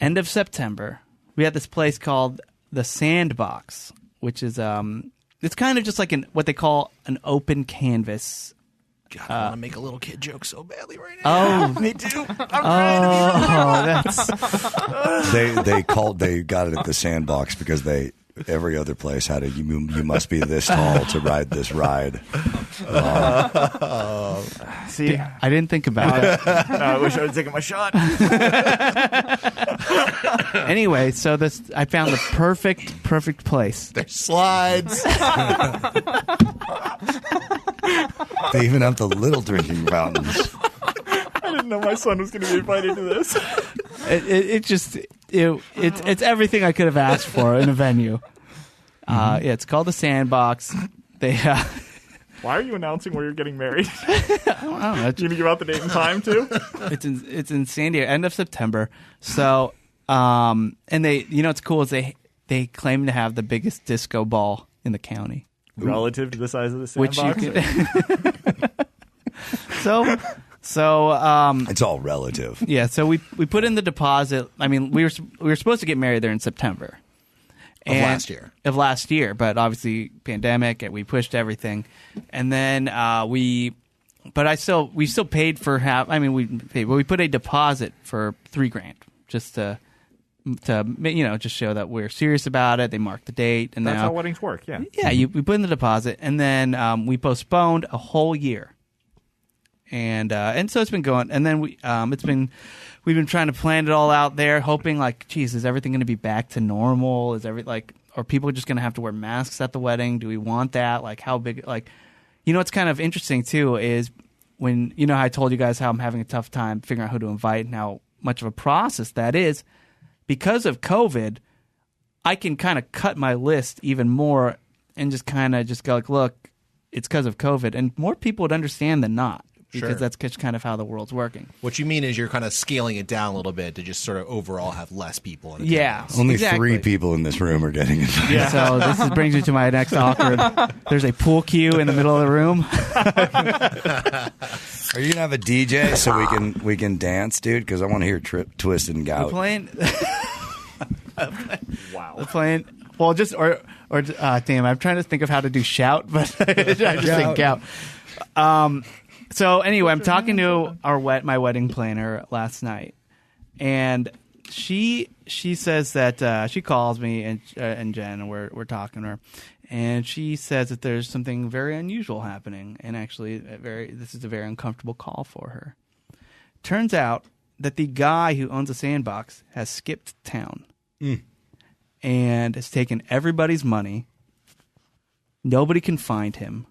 end of September. We have this place called the Sandbox, which is it's kind of just like what they call an open canvas. God, I want to make a little kid joke so badly right now. Oh, Me too. that's They got it at the Sandbox because every other place had a you must be this tall to ride this ride. See, I didn't think about that. I wish I would taken my shot. Anyway, so I found the perfect place. There's slides. They even have the little drinking fountains. I didn't know my son was going to be invited to this. It's everything I could have asked for in a venue. Yeah, it's called the Sandbox. They Why are you announcing where you're getting married? I don't know. You going to give out the date and time, too? It's in San Diego, end of September. So, and they, what's cool is they claim to have the biggest disco ball in the county. Relative to the size of the Which Sandbox? you could, so It's all relative. yeah, so we put in the deposit. I mean, we were supposed to get married there in September Of last year, but obviously pandemic, and we pushed everything, and then we still paid for half. I mean, we put a deposit for $3,000 just to just show that we're serious about it. They marked the date, and That's now how weddings work, yeah. yeah, we put in the deposit, and then we postponed a whole year, and so it's been going, and then we've been trying to plan it all out there, hoping like, geez, is everything going to be back to normal? Are people just going to have to wear masks at the wedding? Do we want that? Like, how big? Like, what's kind of interesting too is when how I told you guys how I'm having a tough time figuring out who to invite and how much of a process that is. Because of COVID, I can kind of cut my list even more and just kind of go like, look, it's because of COVID. And more people would understand than not because Sure. that's kind of how the world's working. What you mean is you're kind of scaling it down a little bit to just sort of overall have less people in Yeah. attendance. Only Exactly. 3 people in this room are getting invited. So this brings me to my next awkward. There's a pool cue in the middle of the room. Are you gonna have a DJ so we can dance, dude? Because I want to hear Twisted and We're Gout. playing. Wow. We're playing. Well, just or damn, I'm trying to think of how to do shout, but I just think gout. So anyway, I'm talking to my wedding planner last night, and she says that she calls me and Jen, and we're talking to her, and she says that there's something very unusual happening, and actually this is a very uncomfortable call for her. Turns out that the guy who owns the sandbox has skipped town and has taken everybody's money. Nobody can find him.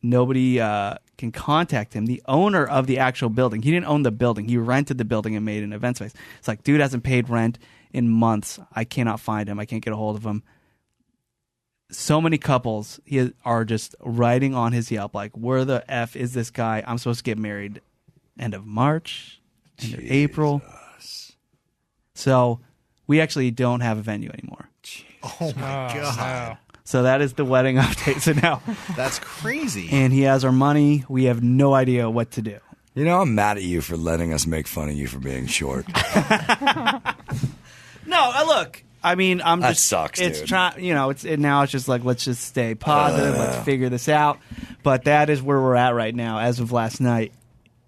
Nobody can contact him. The owner of the actual building, he didn't own the building. He rented the building and made an event space. It's like, dude hasn't paid rent in months. I cannot find him. I can't get a hold of him. So many couples are just writing on his Yelp, like, where the F is this guy? I'm supposed to get married end of March, end of April. So we actually don't have a venue anymore. Oh, my God. No. So that is the wedding update. So now, That's crazy. and he has our money. We have no idea what to do. You know, I'm mad at you for letting us make fun of you for being short. No, look. I mean, I'm That just. sucks, It's dude. trying. You know, now it's just like, let's just stay positive. Let's figure this out. But that is where we're at right now. As of last night,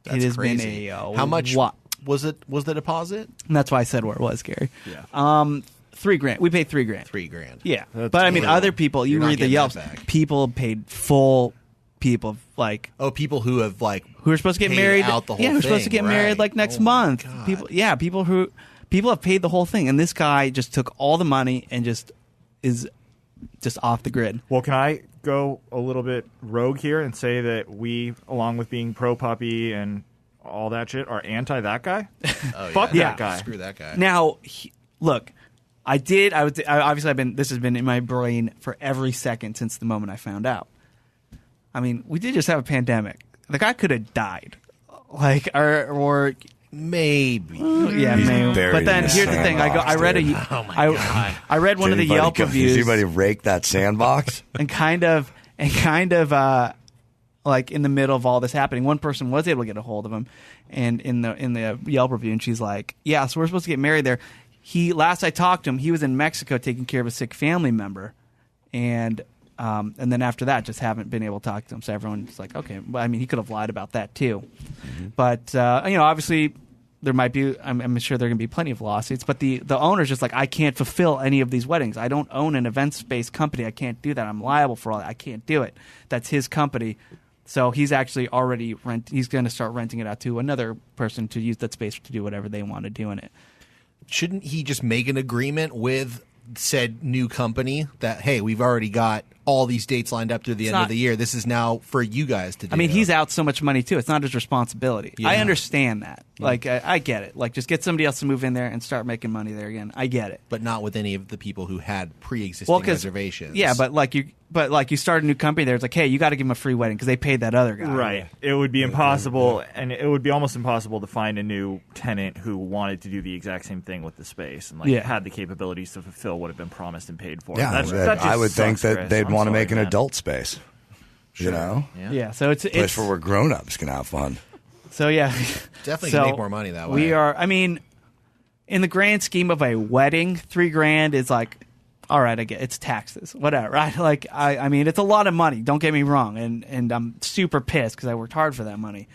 That's it has crazy. been a How much What? was it? Was the deposit? And that's why I said where it was, Gary. Yeah. $3,000. We paid $3,000. $3,000. Yeah, That's but I mean, brutal. other people. You You're not read the getting Yelps. that back. People paid full. People like Oh, people who have who are supposed to get paid married. out the whole yeah, who are supposed to thing, get married right. like next Oh my month. God. People have paid the whole thing, and this guy just took all the money and just is just off the grid. Well, can I go a little bit rogue here and say that we, along with being pro puppy and all that shit, are anti that guy? Oh, Fuck yeah. that guy. Screw that guy. Now, look, this has been in my brain for every second since the moment I found out. I mean, we did just have a pandemic. The guy could have died, like or Maybe. yeah, He's maybe. buried But in then the here's the thing: I sandbox, read dude. I read one of the Yelp Does reviews anybody rake that sandbox? and kind of like in the middle of all this happening, one person was able to get a hold of him, and in the Yelp review, and she's like, "Yeah, so we're supposed to get married there." Last I talked to him, he was in Mexico taking care of a sick family member, and then after that, just haven't been able to talk to him. So everyone's like, "Okay," well, I mean, he could have lied about that too, but obviously. There might be. I'm sure there are going to be plenty of lawsuits, but the owner's just like, I can't fulfill any of these weddings. I don't own an events-based company. I can't do that. I'm liable for all that. I can't do it. That's his company. So he's actually already he's going to start renting it out to another person to use that space to do whatever they want to do in it. Shouldn't he just make an agreement with said new company that, hey, we've already got all these dates lined up through the end of the year. This is now for you guys to do. I mean, he's out so much money too. It's not his responsibility. Yeah. I understand that. Like, I get it. Like, just get somebody else to move in there and start making money there again. I get it. But not with any of the people who had pre-existing reservations. Yeah, but you start a new company there. It's like, hey, you got to give them a free wedding because they paid that other guy. Right. It would be impossible, and it would be almost impossible to find a new tenant who wanted to do the exact same thing with the space and had the capabilities to fulfill what had been promised and paid for. Yeah, that just I would think sucks, that Chris. they'd I'm want to sorry, make an man. adult space. You know? Yeah. So it's Place where we're grown-ups can have fun. So yeah, Definitely so can make more money that way. We are. I mean, in the grand scheme of a wedding, $3,000 is like, all right, I get it's taxes, whatever, right? Like, I mean, it's a lot of money. Don't get me wrong, and I'm super pissed because I worked hard for that money.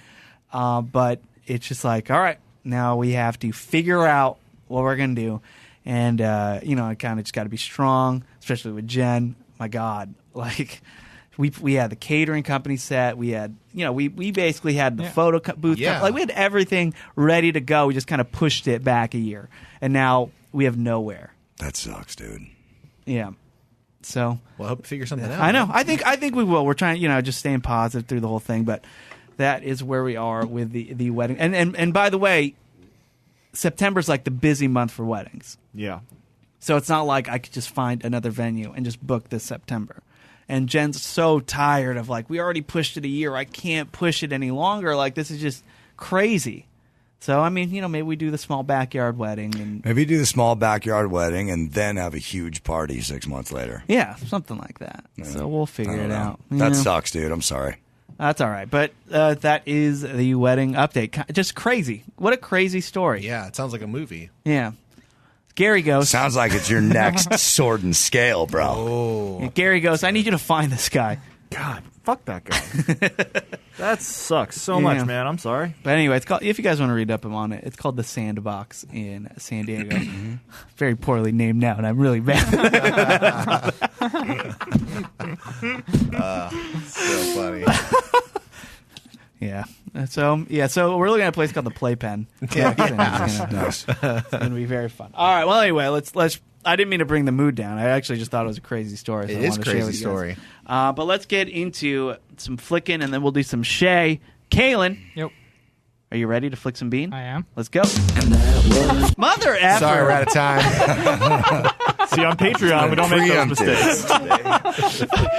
But it's just like, all right, now we have to figure out what we're gonna do, and I kind of just got to be strong, especially with Jen. My God, like. We had the catering company set. We had, we basically had the photo booth. Yeah. Like we had everything ready to go. We just kind of pushed it back a year, and now we have nowhere. That sucks, dude. Yeah. So Well, I hope to figure something out. I know. I think we will. We're trying, just staying positive through the whole thing. But that is where we are with the wedding. And by the way, September's like the busy month for weddings. Yeah. So it's not like I could just find another venue and just book this September. And Jen's so tired of like, we already pushed it a year. I can't push it any longer. Like, this is just crazy. So, I mean, maybe we do the small backyard wedding. And Maybe do the small backyard wedding and then have a huge party 6 months later. yeah, something like that. So we'll I figure don't it know. out. That Yeah. sucks, dude. I'm sorry. That's all right. But that is the wedding update. Just crazy. What a crazy story. Yeah, it sounds like a movie. Yeah. Gary goes. Sounds like it's your next sword and scale, bro. Oh. Gary goes, I need you to find this guy. God, fuck that guy. That sucks so much, man. I'm sorry. But anyway, it's called. If you guys want to read up on it, it's called the Sandbox in San Diego. Very poorly named now, and I'm really bad. So funny. Yeah. So we're looking at a place called the Playpen. Yeah. It's gonna be very fun. All right. Well, anyway, let's. I didn't mean to bring the mood down. I actually just thought it was a crazy story. So It is a crazy story. But let's get into some flicking, and then we'll do some Shay. Caelan. Yep. Are you ready to flick some bean? I am. Let's go. Mother effer. Sorry, we're out of time. See, on Patreon, we don't make those mistakes.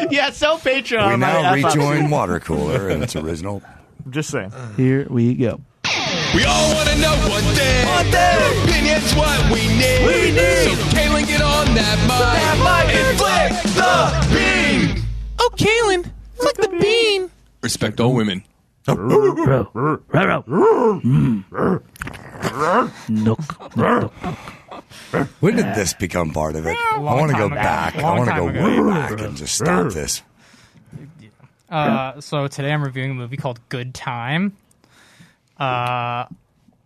Yeah, so Patreon. We now might F up. rejoin Watercooler and its original. I'm just saying. Here we go. We all want to know one thing. Your opinion's what we need. So Caelan, get on that mic and flick the bean. Oh, Caelan, flick the bean. Respect all women. When did this become part of it? I want to go back. I want to go way back and just stop this. So today I'm reviewing a movie called Good Time.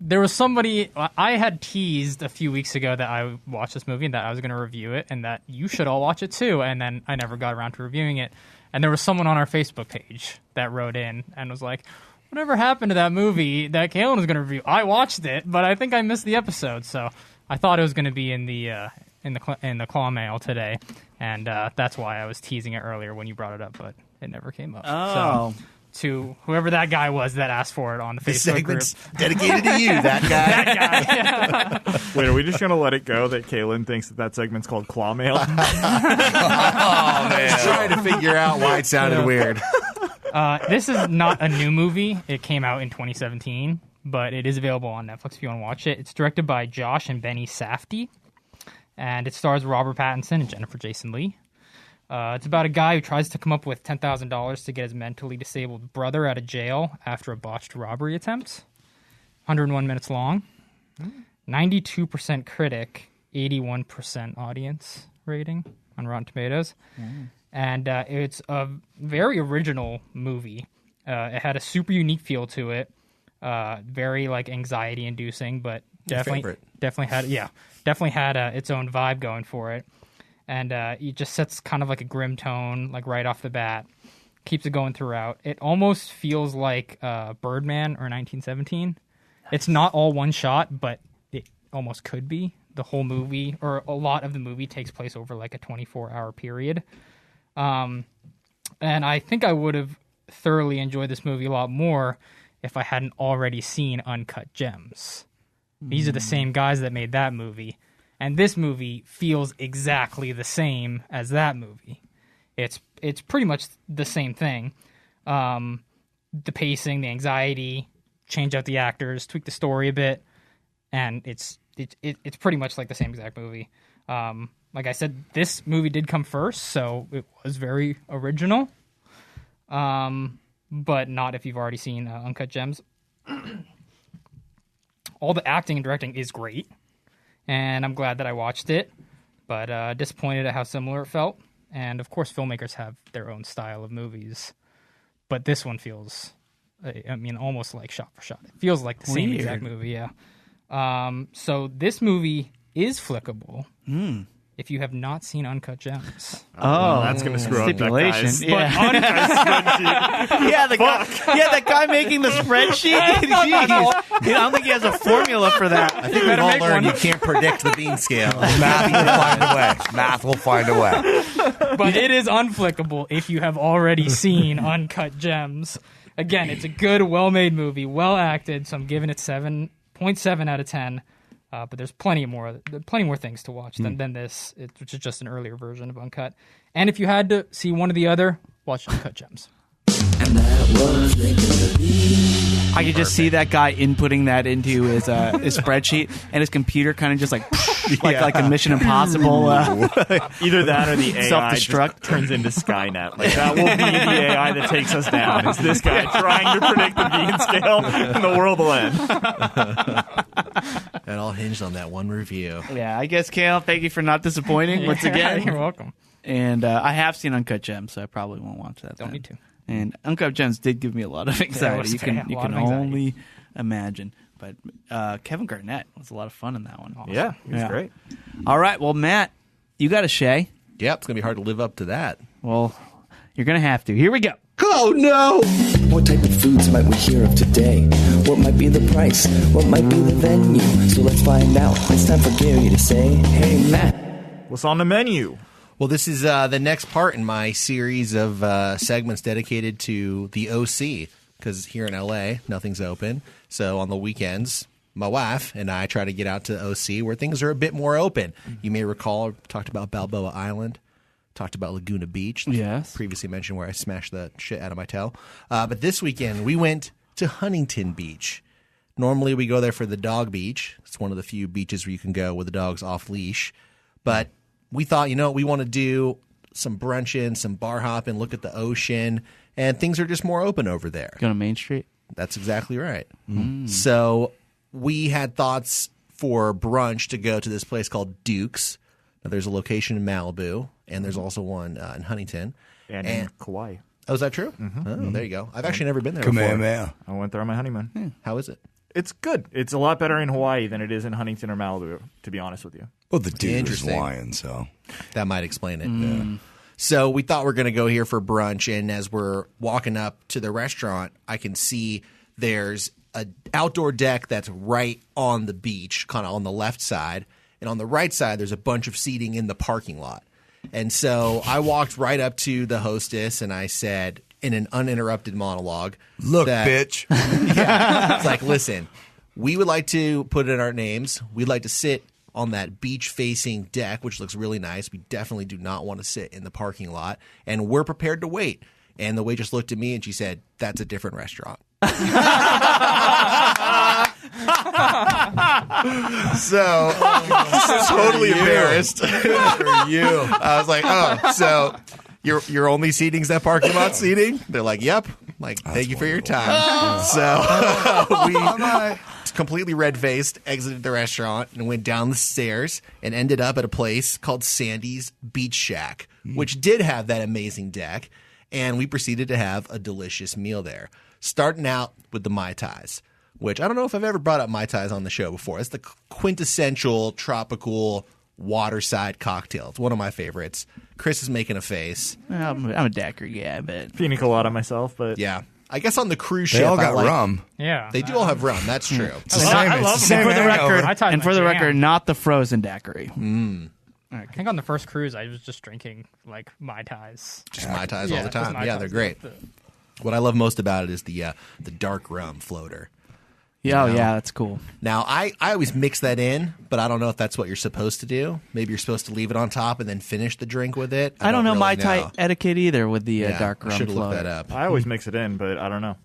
There was somebody I had teased a few weeks ago that I watched this movie and that I was going to review it and that you should all watch it too. And then I never got around to reviewing it. And there was someone on our Facebook page that wrote in and was like, "Whatever happened to that movie that Caelan was going to review? I watched it, but I think I missed the episode." So I thought it was going to be in the claw mail today, and that's why I was teasing it earlier when you brought it up, but it never came up. Oh. So, to whoever that guy was that asked for it on the This Facebook group. segment's dedicated to you, that guy. That guy. Wait, are we just going to let it go that Caelan thinks that segment's called Claw Mail? Trying to figure out why it sounded weird. This is not a new movie. It came out in 2017, but it is available on Netflix if you want to watch it. It's directed by Josh and Benny Safdie, and it stars Robert Pattinson and Jennifer Jason Leigh. It's about a guy who tries to come up with $10,000 to get his mentally disabled brother out of jail after a botched robbery attempt. 101 minutes long. 92% critic, 81% audience rating on Rotten Tomatoes. And it's a very original movie. It had a super unique feel to it. Very like anxiety inducing, but definitely had its own vibe going for it. And it just sets kind of like a grim tone, like right off the bat. Keeps it going throughout. It almost feels like Birdman or 1917. It's not all one shot, but it almost could be. The whole movie, or a lot of the movie, takes place over like a 24-hour period. And I think I would have thoroughly enjoyed this movie a lot more if I hadn't already seen Uncut Gems. These are the same guys that made that movie. And this movie feels exactly the same as that movie. It's pretty much the same thing. The pacing, the anxiety, change out the actors, tweak the story a bit, and it's pretty much like the same exact movie. Like I said, this movie did come first, so it was very original. But not if you've already seen Uncut Gems. All the acting and directing is great. And I'm glad that I watched it, but disappointed at how similar it felt. And, of course, filmmakers have their own style of movies. But this one feels, almost like shot for shot. It feels like the same exact movie, yeah. So this movie is flickable if you have not seen Uncut Gems. Oh, that's going to screw up that guy's that guy making the spreadsheet. Jeez. I don't think he has a formula for that. I think we've all learned you can't predict the bean scale. Math will find a way. But it is unflickable if you have already seen Uncut Gems. Again, it's a good, well-made movie, well acted, so I'm giving it 7.7 out of 10. But there's plenty more things to watch than this, which is just an earlier version of Uncut. And if you had to see one or the other, watch Uncut Gems. I could just see that guy inputting that into his spreadsheet, and his computer kind of just like a Mission Impossible. Either that or the AI self-destruct turns into Skynet. Like that will be the AI that takes us down. It's this guy trying to predict the bean scale, and the world will end. It all hinged on that one review. Yeah, I guess, Caelan, thank you for not disappointing once again. You're welcome. And I have seen Uncut Gems, so I probably won't watch that. Don't then. need to. And Uncut Gems did give me a lot of anxiety. You can only imagine. But Kevin Garnett was a lot of fun in that one. Awesome. Yeah, he was great. All right, well, Matt, you got a Shay. Yep, it's going to be hard to live up to that. Well, you're going to have to. Here we go. Oh, no! What type of foods might we hear of today? What might be the price? What might be the venue? So let's find out. It's time for Gary to say, hey, Matt. What's on the menu? Well, this is the next part in my series of segments dedicated to the OC, because here in LA, nothing's open. So on the weekends, my wife and I try to get out to the OC where things are a bit more open. You may recall I talked about Balboa Island, talked about Laguna Beach. Yes. Previously mentioned where I smashed the shit out of my toe. But this weekend, we went to Huntington Beach. Normally, we go there for the dog beach. It's one of the few beaches where you can go with the dogs off leash. But we thought, we want to do some brunching, some bar hopping, look at the ocean, and things are just more open over there. Go to Main Street. That's exactly right. So we had thoughts for brunch to go to this place called Duke's. Now, there's a location in Malibu, and there's also one in Huntington. And in Kauai. Oh, is that true? Oh, there you go. I've actually never been there Come before. here, man. I went there on my honeymoon. How is it? It's good. It's a lot better in Hawaii than it is in Huntington or Malibu, to be honest with you. Well, the dude was Interesting. Hawaiian, so. That might explain it. Yeah. So we thought we are going to go here for brunch, and as we're walking up to the restaurant, I can see there's an outdoor deck that's right on the beach, kind of on the left side, and on the right side, there's a bunch of seating in the parking lot. And so I walked right up to the hostess, and I said, in an uninterrupted monologue, Look, bitch. Yeah, it's like, listen, we would like to put in our names. We'd like to sit on that beach-facing deck, which looks really nice. We definitely do not want to sit in the parking lot, and we're prepared to wait. And the waitress looked at me, and she said, that's a different restaurant. So, totally embarrassed. For you. I was like, oh, so your only seating's that parking lot seating? They're like, yep. I'm like, thank you for your time. So we completely red-faced exited the restaurant and went down the stairs and ended up at a place called Sandy's Beach Shack, which did have that amazing deck. And we proceeded to have a delicious meal there, starting out with the Mai Tais, which I don't know if I've ever brought up Mai Tais on the show before. It's the quintessential tropical waterside cocktail. It's one of my favorites. Chris is making a face. I'm a daiquiri guy, but Pina colada myself, but Yeah. I guess on the cruise ship, They all I got like- rum. Yeah. They do all have rum. That's true. It's the same. I It's love the them. same For the hangover. record, and for the record, not the frozen daiquiri. I think on the first cruise, I was just drinking like Mai Tais. Just Mai Tais all Yeah, the just time. Mai Yeah, Tais. they're great. What I love most about it is the dark rum floater. Yeah, oh, know? yeah, that's cool. Now, I always mix that in, but I don't know if that's what you're supposed to do. Maybe you're supposed to leave it on top and then finish the drink with it. I don't know really Mai Tai know. etiquette either with the Yeah, dark I rum should have looked floater. that up. I always mix it in, but I don't know.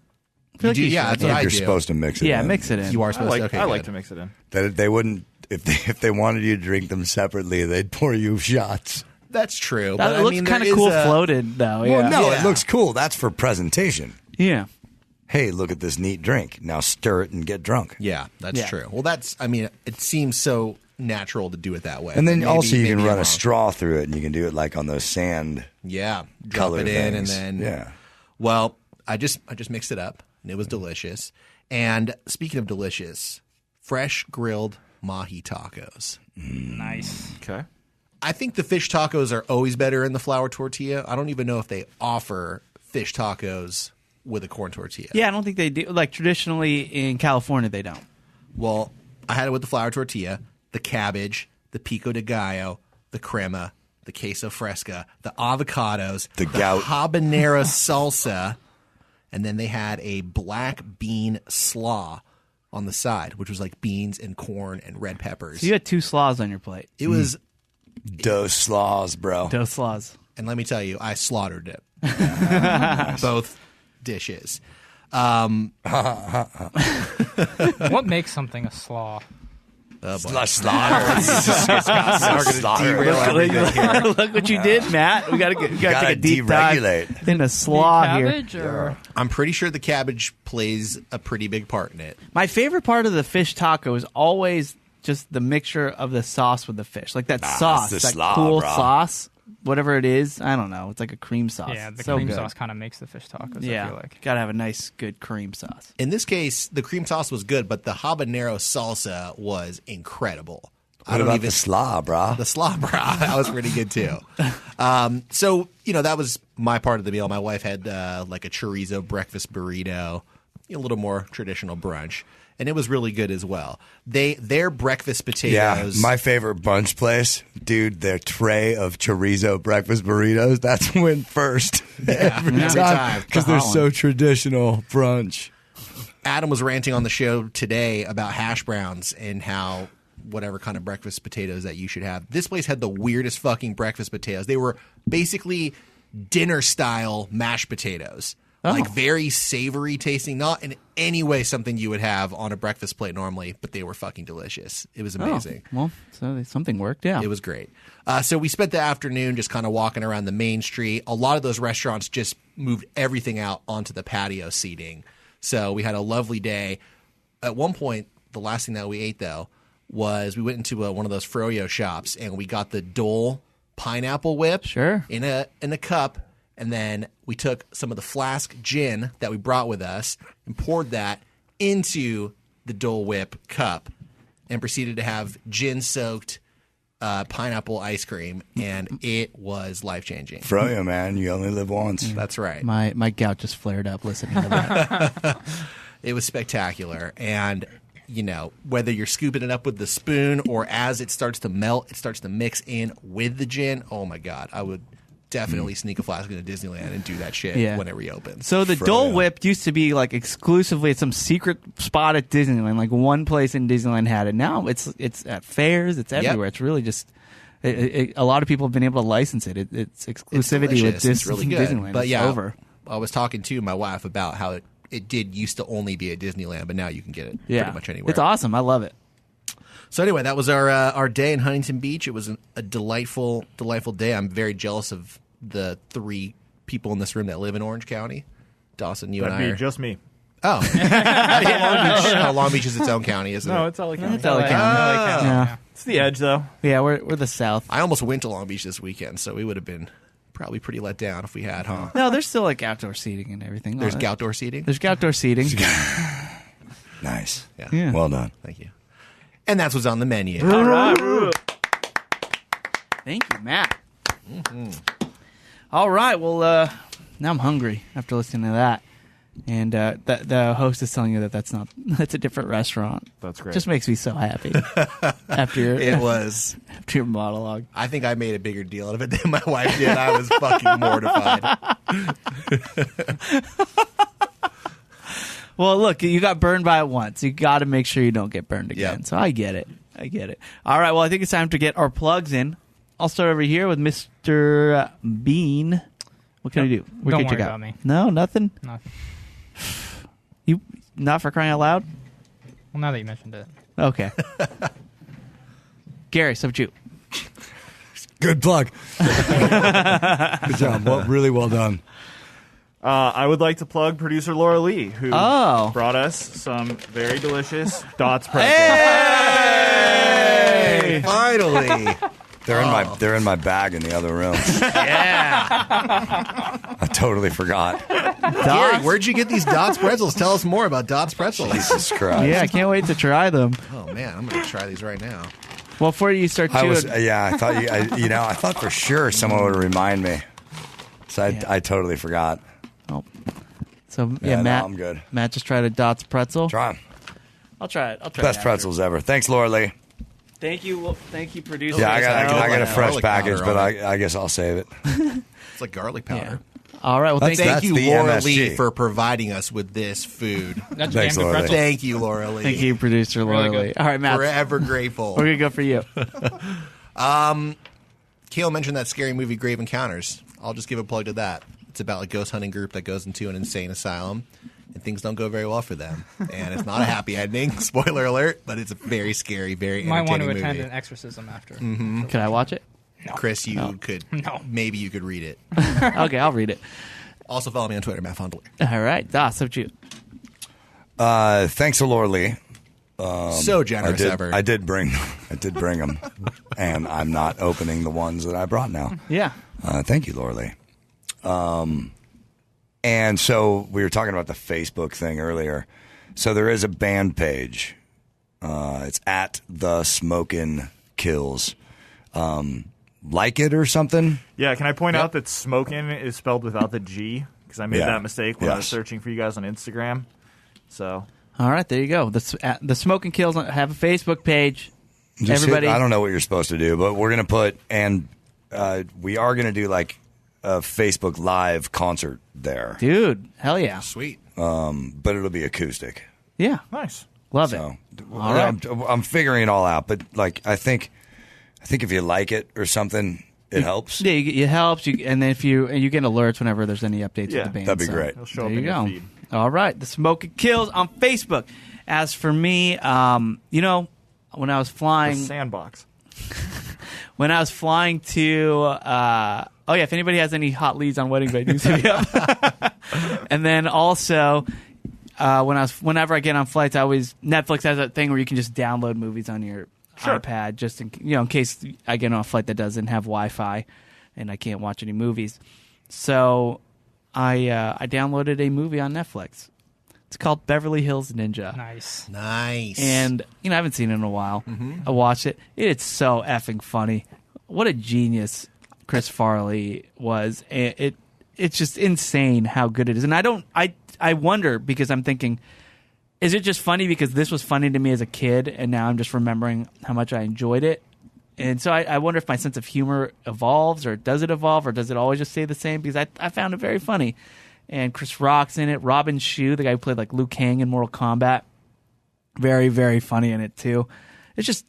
You do, yeah, that's what I You're do. supposed to mix it Yeah, in. mix it in. You are I supposed like, to. Okay, I like good. to mix it in. That they wouldn't, if they wanted you to drink them separately, they'd pour you shots. That's true. That but looks kind of cool floated, though. Yeah. Well, no, Yeah. it looks cool. That's for presentation. Yeah. Hey, look at this neat drink. Now stir it and get drunk. Yeah, that's Yeah. true. Well, it seems so natural to do it that way. And then Maybe- also you can maybe run I'm a wrong. straw through it, and you can do it like on those sand. Yeah, drop color it in things. and then Yeah. Well, I just mixed it up and it was delicious. And speaking of delicious, fresh grilled mahi tacos. Nice. Okay. I think the fish tacos are always better in the flour tortilla. I don't even know if they offer fish tacos with a corn tortilla. Yeah, I don't think they do. Like, traditionally in California, they don't. Well, I had it with the flour tortilla, the cabbage, the pico de gallo, the crema, the queso fresca, the avocados, The gout. habanero salsa, and then they had a black bean slaw on the side, which was like beans and corn and red peppers. So you had 2 slaws on your plate. It was, Dos slaws, bro. Those slaws. and let me tell you, I slaughtered it. Both dishes. Mm. What makes something a slaw? Slaughter. Look what you did, Matt. We got to take Gotta a deep dive deregulate. in the slaw here. Cabbage or I'm pretty sure the cabbage plays a pretty big part in it. My favorite part of the fish taco is always just the mixture of the sauce with the fish. Like that sauce, it's that the slaw, cool bro. sauce. whatever it is. I don't know. It's like a cream sauce. Yeah, the so cream good. sauce kind of makes the fish tacos, Yeah, I feel like. gotta have a nice, good cream sauce. In this case, the cream sauce was good, but the habanero salsa was incredible. What about the slaw, brah? The slaw, brah. That was pretty good, too. So, that was my part of the meal. My wife had like a chorizo breakfast burrito, a little more traditional brunch, and it was really good as well. Their breakfast potatoes. Yeah, my favorite brunch place, dude, their tray of chorizo breakfast burritos, that's win first. every time. Because they're so traditional brunch. Adam was ranting on the show today about hash browns and how whatever kind of breakfast potatoes that you should have. This place had the weirdest fucking breakfast potatoes. They were basically dinner-style mashed potatoes. Like very savory tasting, not in any way something you would have on a breakfast plate normally, but they were fucking delicious. It was amazing. Well, so something worked, yeah. It was great. So we spent the afternoon just kind of walking around the main street. A lot of those restaurants just moved everything out onto the patio seating. So we had a lovely day. At one point, the last thing that we ate, though, was we went into one of those froyo shops and we got the Dole pineapple whip in a cup. And then we took some of the flask gin that we brought with us and poured that into the Dole Whip cup and proceeded to have gin-soaked pineapple ice cream. And it was life-changing. Froyo, man. You only live once. That's right. My gout just flared up listening to that. It was spectacular. And, whether you're scooping it up with the spoon or as it starts to melt, it starts to mix in with the gin. Oh, my God. I would definitely sneak a flask into Disneyland and do that shit when it reopens. So the Dole Whip used to be like exclusively at some secret spot at Disneyland. Like one place in Disneyland had it. Now it's at fairs. It's everywhere. It's really just a lot of people have been able to license it. It's exclusivity with it's really good. Disneyland. But it's yeah, over. I was talking to my wife about how it did used to only be at Disneyland, but now you can get it pretty much anywhere. It's awesome. I love it. So anyway, that was our day in Huntington Beach. It was a delightful day. I'm very jealous of the 3 people in this room that live in Orange County. Dawson, you and I That'd are be just me. Oh, Long Beach is its own county, isn't it? No, it's LA County. It's LA County. Yeah. It's the edge, though. Yeah, we're the South. I almost went to Long Beach this weekend, so we would have been probably pretty let down if we had, huh? No, there's still like outdoor seating and everything. There's outdoor seating? There's outdoor seating. Nice. Yeah. Well done. Thank you. And that's what's on the menu. All right. Thank you, Matt. Mm-hmm. All right. Well, now I'm hungry after listening to that. And the host is telling you that's a different restaurant. That's great. Just makes me so happy after your monologue. I think I made a bigger deal out of it than my wife did. I was fucking mortified. Well, look, you got burned by it once. You got to make sure you don't get burned again. Yep. So I get it. All right. Well, I think it's time to get our plugs in. I'll start over here with Mr. Biehn. What can I do? Don't worry about me. No, nothing? Nothing. You not for crying out loud? Well, now that you mentioned it. Okay. Gary, substitute. Good plug. Good job. Really well done. I would like to plug producer Laura Lee, who brought us some very delicious Dots pretzels. Hey! Finally. They're in my bag in the other room. Yeah. I totally forgot. Gary, where'd you get these Dots pretzels? Tell us more about Dots pretzels. Jesus Christ. Yeah, I can't wait to try them. Oh man, I'm going to try these right now. Well, before you start chewing, I thought I thought for sure someone would remind me. So I totally forgot. Oh. So Matt, Matt, I'm good. Matt just tried a Dots pretzel. Try 'em. I'll try it. Best pretzels ever. Thanks, Laura Lee. Thank you, producer. Yeah, I got a fresh garlic package, powder but on I guess I'll save it. It's like garlic powder. All right. Well, Thank you, the Laura MSG. Lee, for providing us with this food. That's Thanks, damn good Laura Lee. pretzel. Thank you, Laura Lee. Thank you, producer Laura Really good. Lee. All right, Matt. Forever grateful. We're gonna go for you. Caelan mentioned that scary movie Grave Encounters. I'll just give a plug to that. It's about a ghost hunting group that goes into an insane asylum, and things don't go very well for them. And it's not a happy ending. Spoiler alert, but it's a very scary, very You might want entertaining to attend movie. an exorcism after. Can I watch it? Chris, you could. No. Maybe you could read it. Okay, I'll read it. Also follow me on Twitter, Matt Fondiler. All right, substitute. Thanks to Laura Lee. So generous, ever. I did bring them, and I'm not opening the ones that I brought now. Yeah. Thank you, Lorley. And so we were talking about the Facebook thing earlier. So there is a band page. It's at the Smokin' Kills. Like it or something? Yeah, can I point out that smoking is spelled without the G? Because I made that mistake when I was searching for you guys on Instagram. So, all right, there you go. The Smokin' Kills have a Facebook page. Everybody, I don't know what you're supposed to do, but we're gonna put we are gonna do like a Facebook Live concert there, dude. Hell yeah, sweet. But it'll be acoustic. Yeah, nice. Love it. All right. I'm figuring it all out, but like I think if you like it or something, it helps. Yeah, it helps. And then if you get alerts whenever there's any updates with the band. That'd be great. It'll show there up in you go. your feed. All right, the Smokin' Kills on Facebook. As for me, when I was flying, The Sandbox. when I was flying to, if anybody has any hot leads on wedding venues, hit me up. And then also, whenever I get on flights, Netflix has that thing where you can just download movies on your iPad, just in case I get on a flight that doesn't have Wi-Fi and I can't watch any movies. So I downloaded a movie on Netflix. It's called Beverly Hills Ninja. Nice. And I haven't seen it in a while. Mm-hmm. I watched it. It's so effing funny. What a genius Chris Farley was. It's just insane how good it is. And I wonder, because I'm thinking, is it just funny because this was funny to me as a kid, and now I'm just remembering how much I enjoyed it? And so I wonder if my sense of humor evolves, or does it evolve, or does it always just stay the same? Because I found it very funny. And Chris Rock's in it. Robin Shue, the guy who played like Liu Kang in Mortal Kombat, very, very funny in it too. It's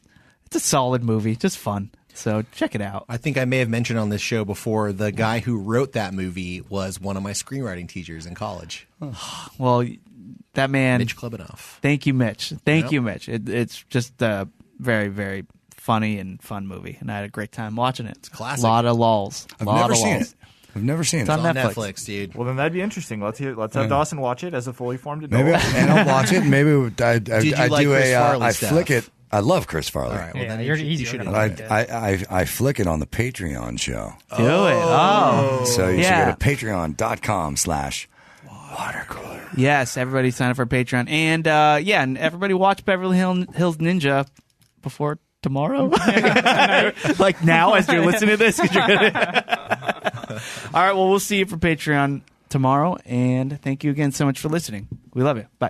a solid movie, just fun. So check it out. I think I may have mentioned on this show before, the guy who wrote that movie was one of my screenwriting teachers in college. Well, that man, Mitch Klebanoff. Thank you, Mitch. Thank you, Mitch. It's just a very, very funny and fun movie, and I had a great time watching it. It's classic. A lot of lulls. I've never seen it. I've never seen it. It's on Netflix, dude. Well, then that'd be interesting. Let's have Dawson watch it as a fully formed adult. Maybe I'll watch it. Maybe I flick it. I love Chris Farley. All right, well, then you should. I flick it on the Patreon show. Do it. Oh. So you should go to patreon.com/Watercooler. Yes, everybody sign up for Patreon. And and everybody watch Beverly Hills Ninja before tomorrow. Like now as you're listening to this. All right, well, we'll see you for Patreon tomorrow. And thank you again so much for listening. We love you. Bye.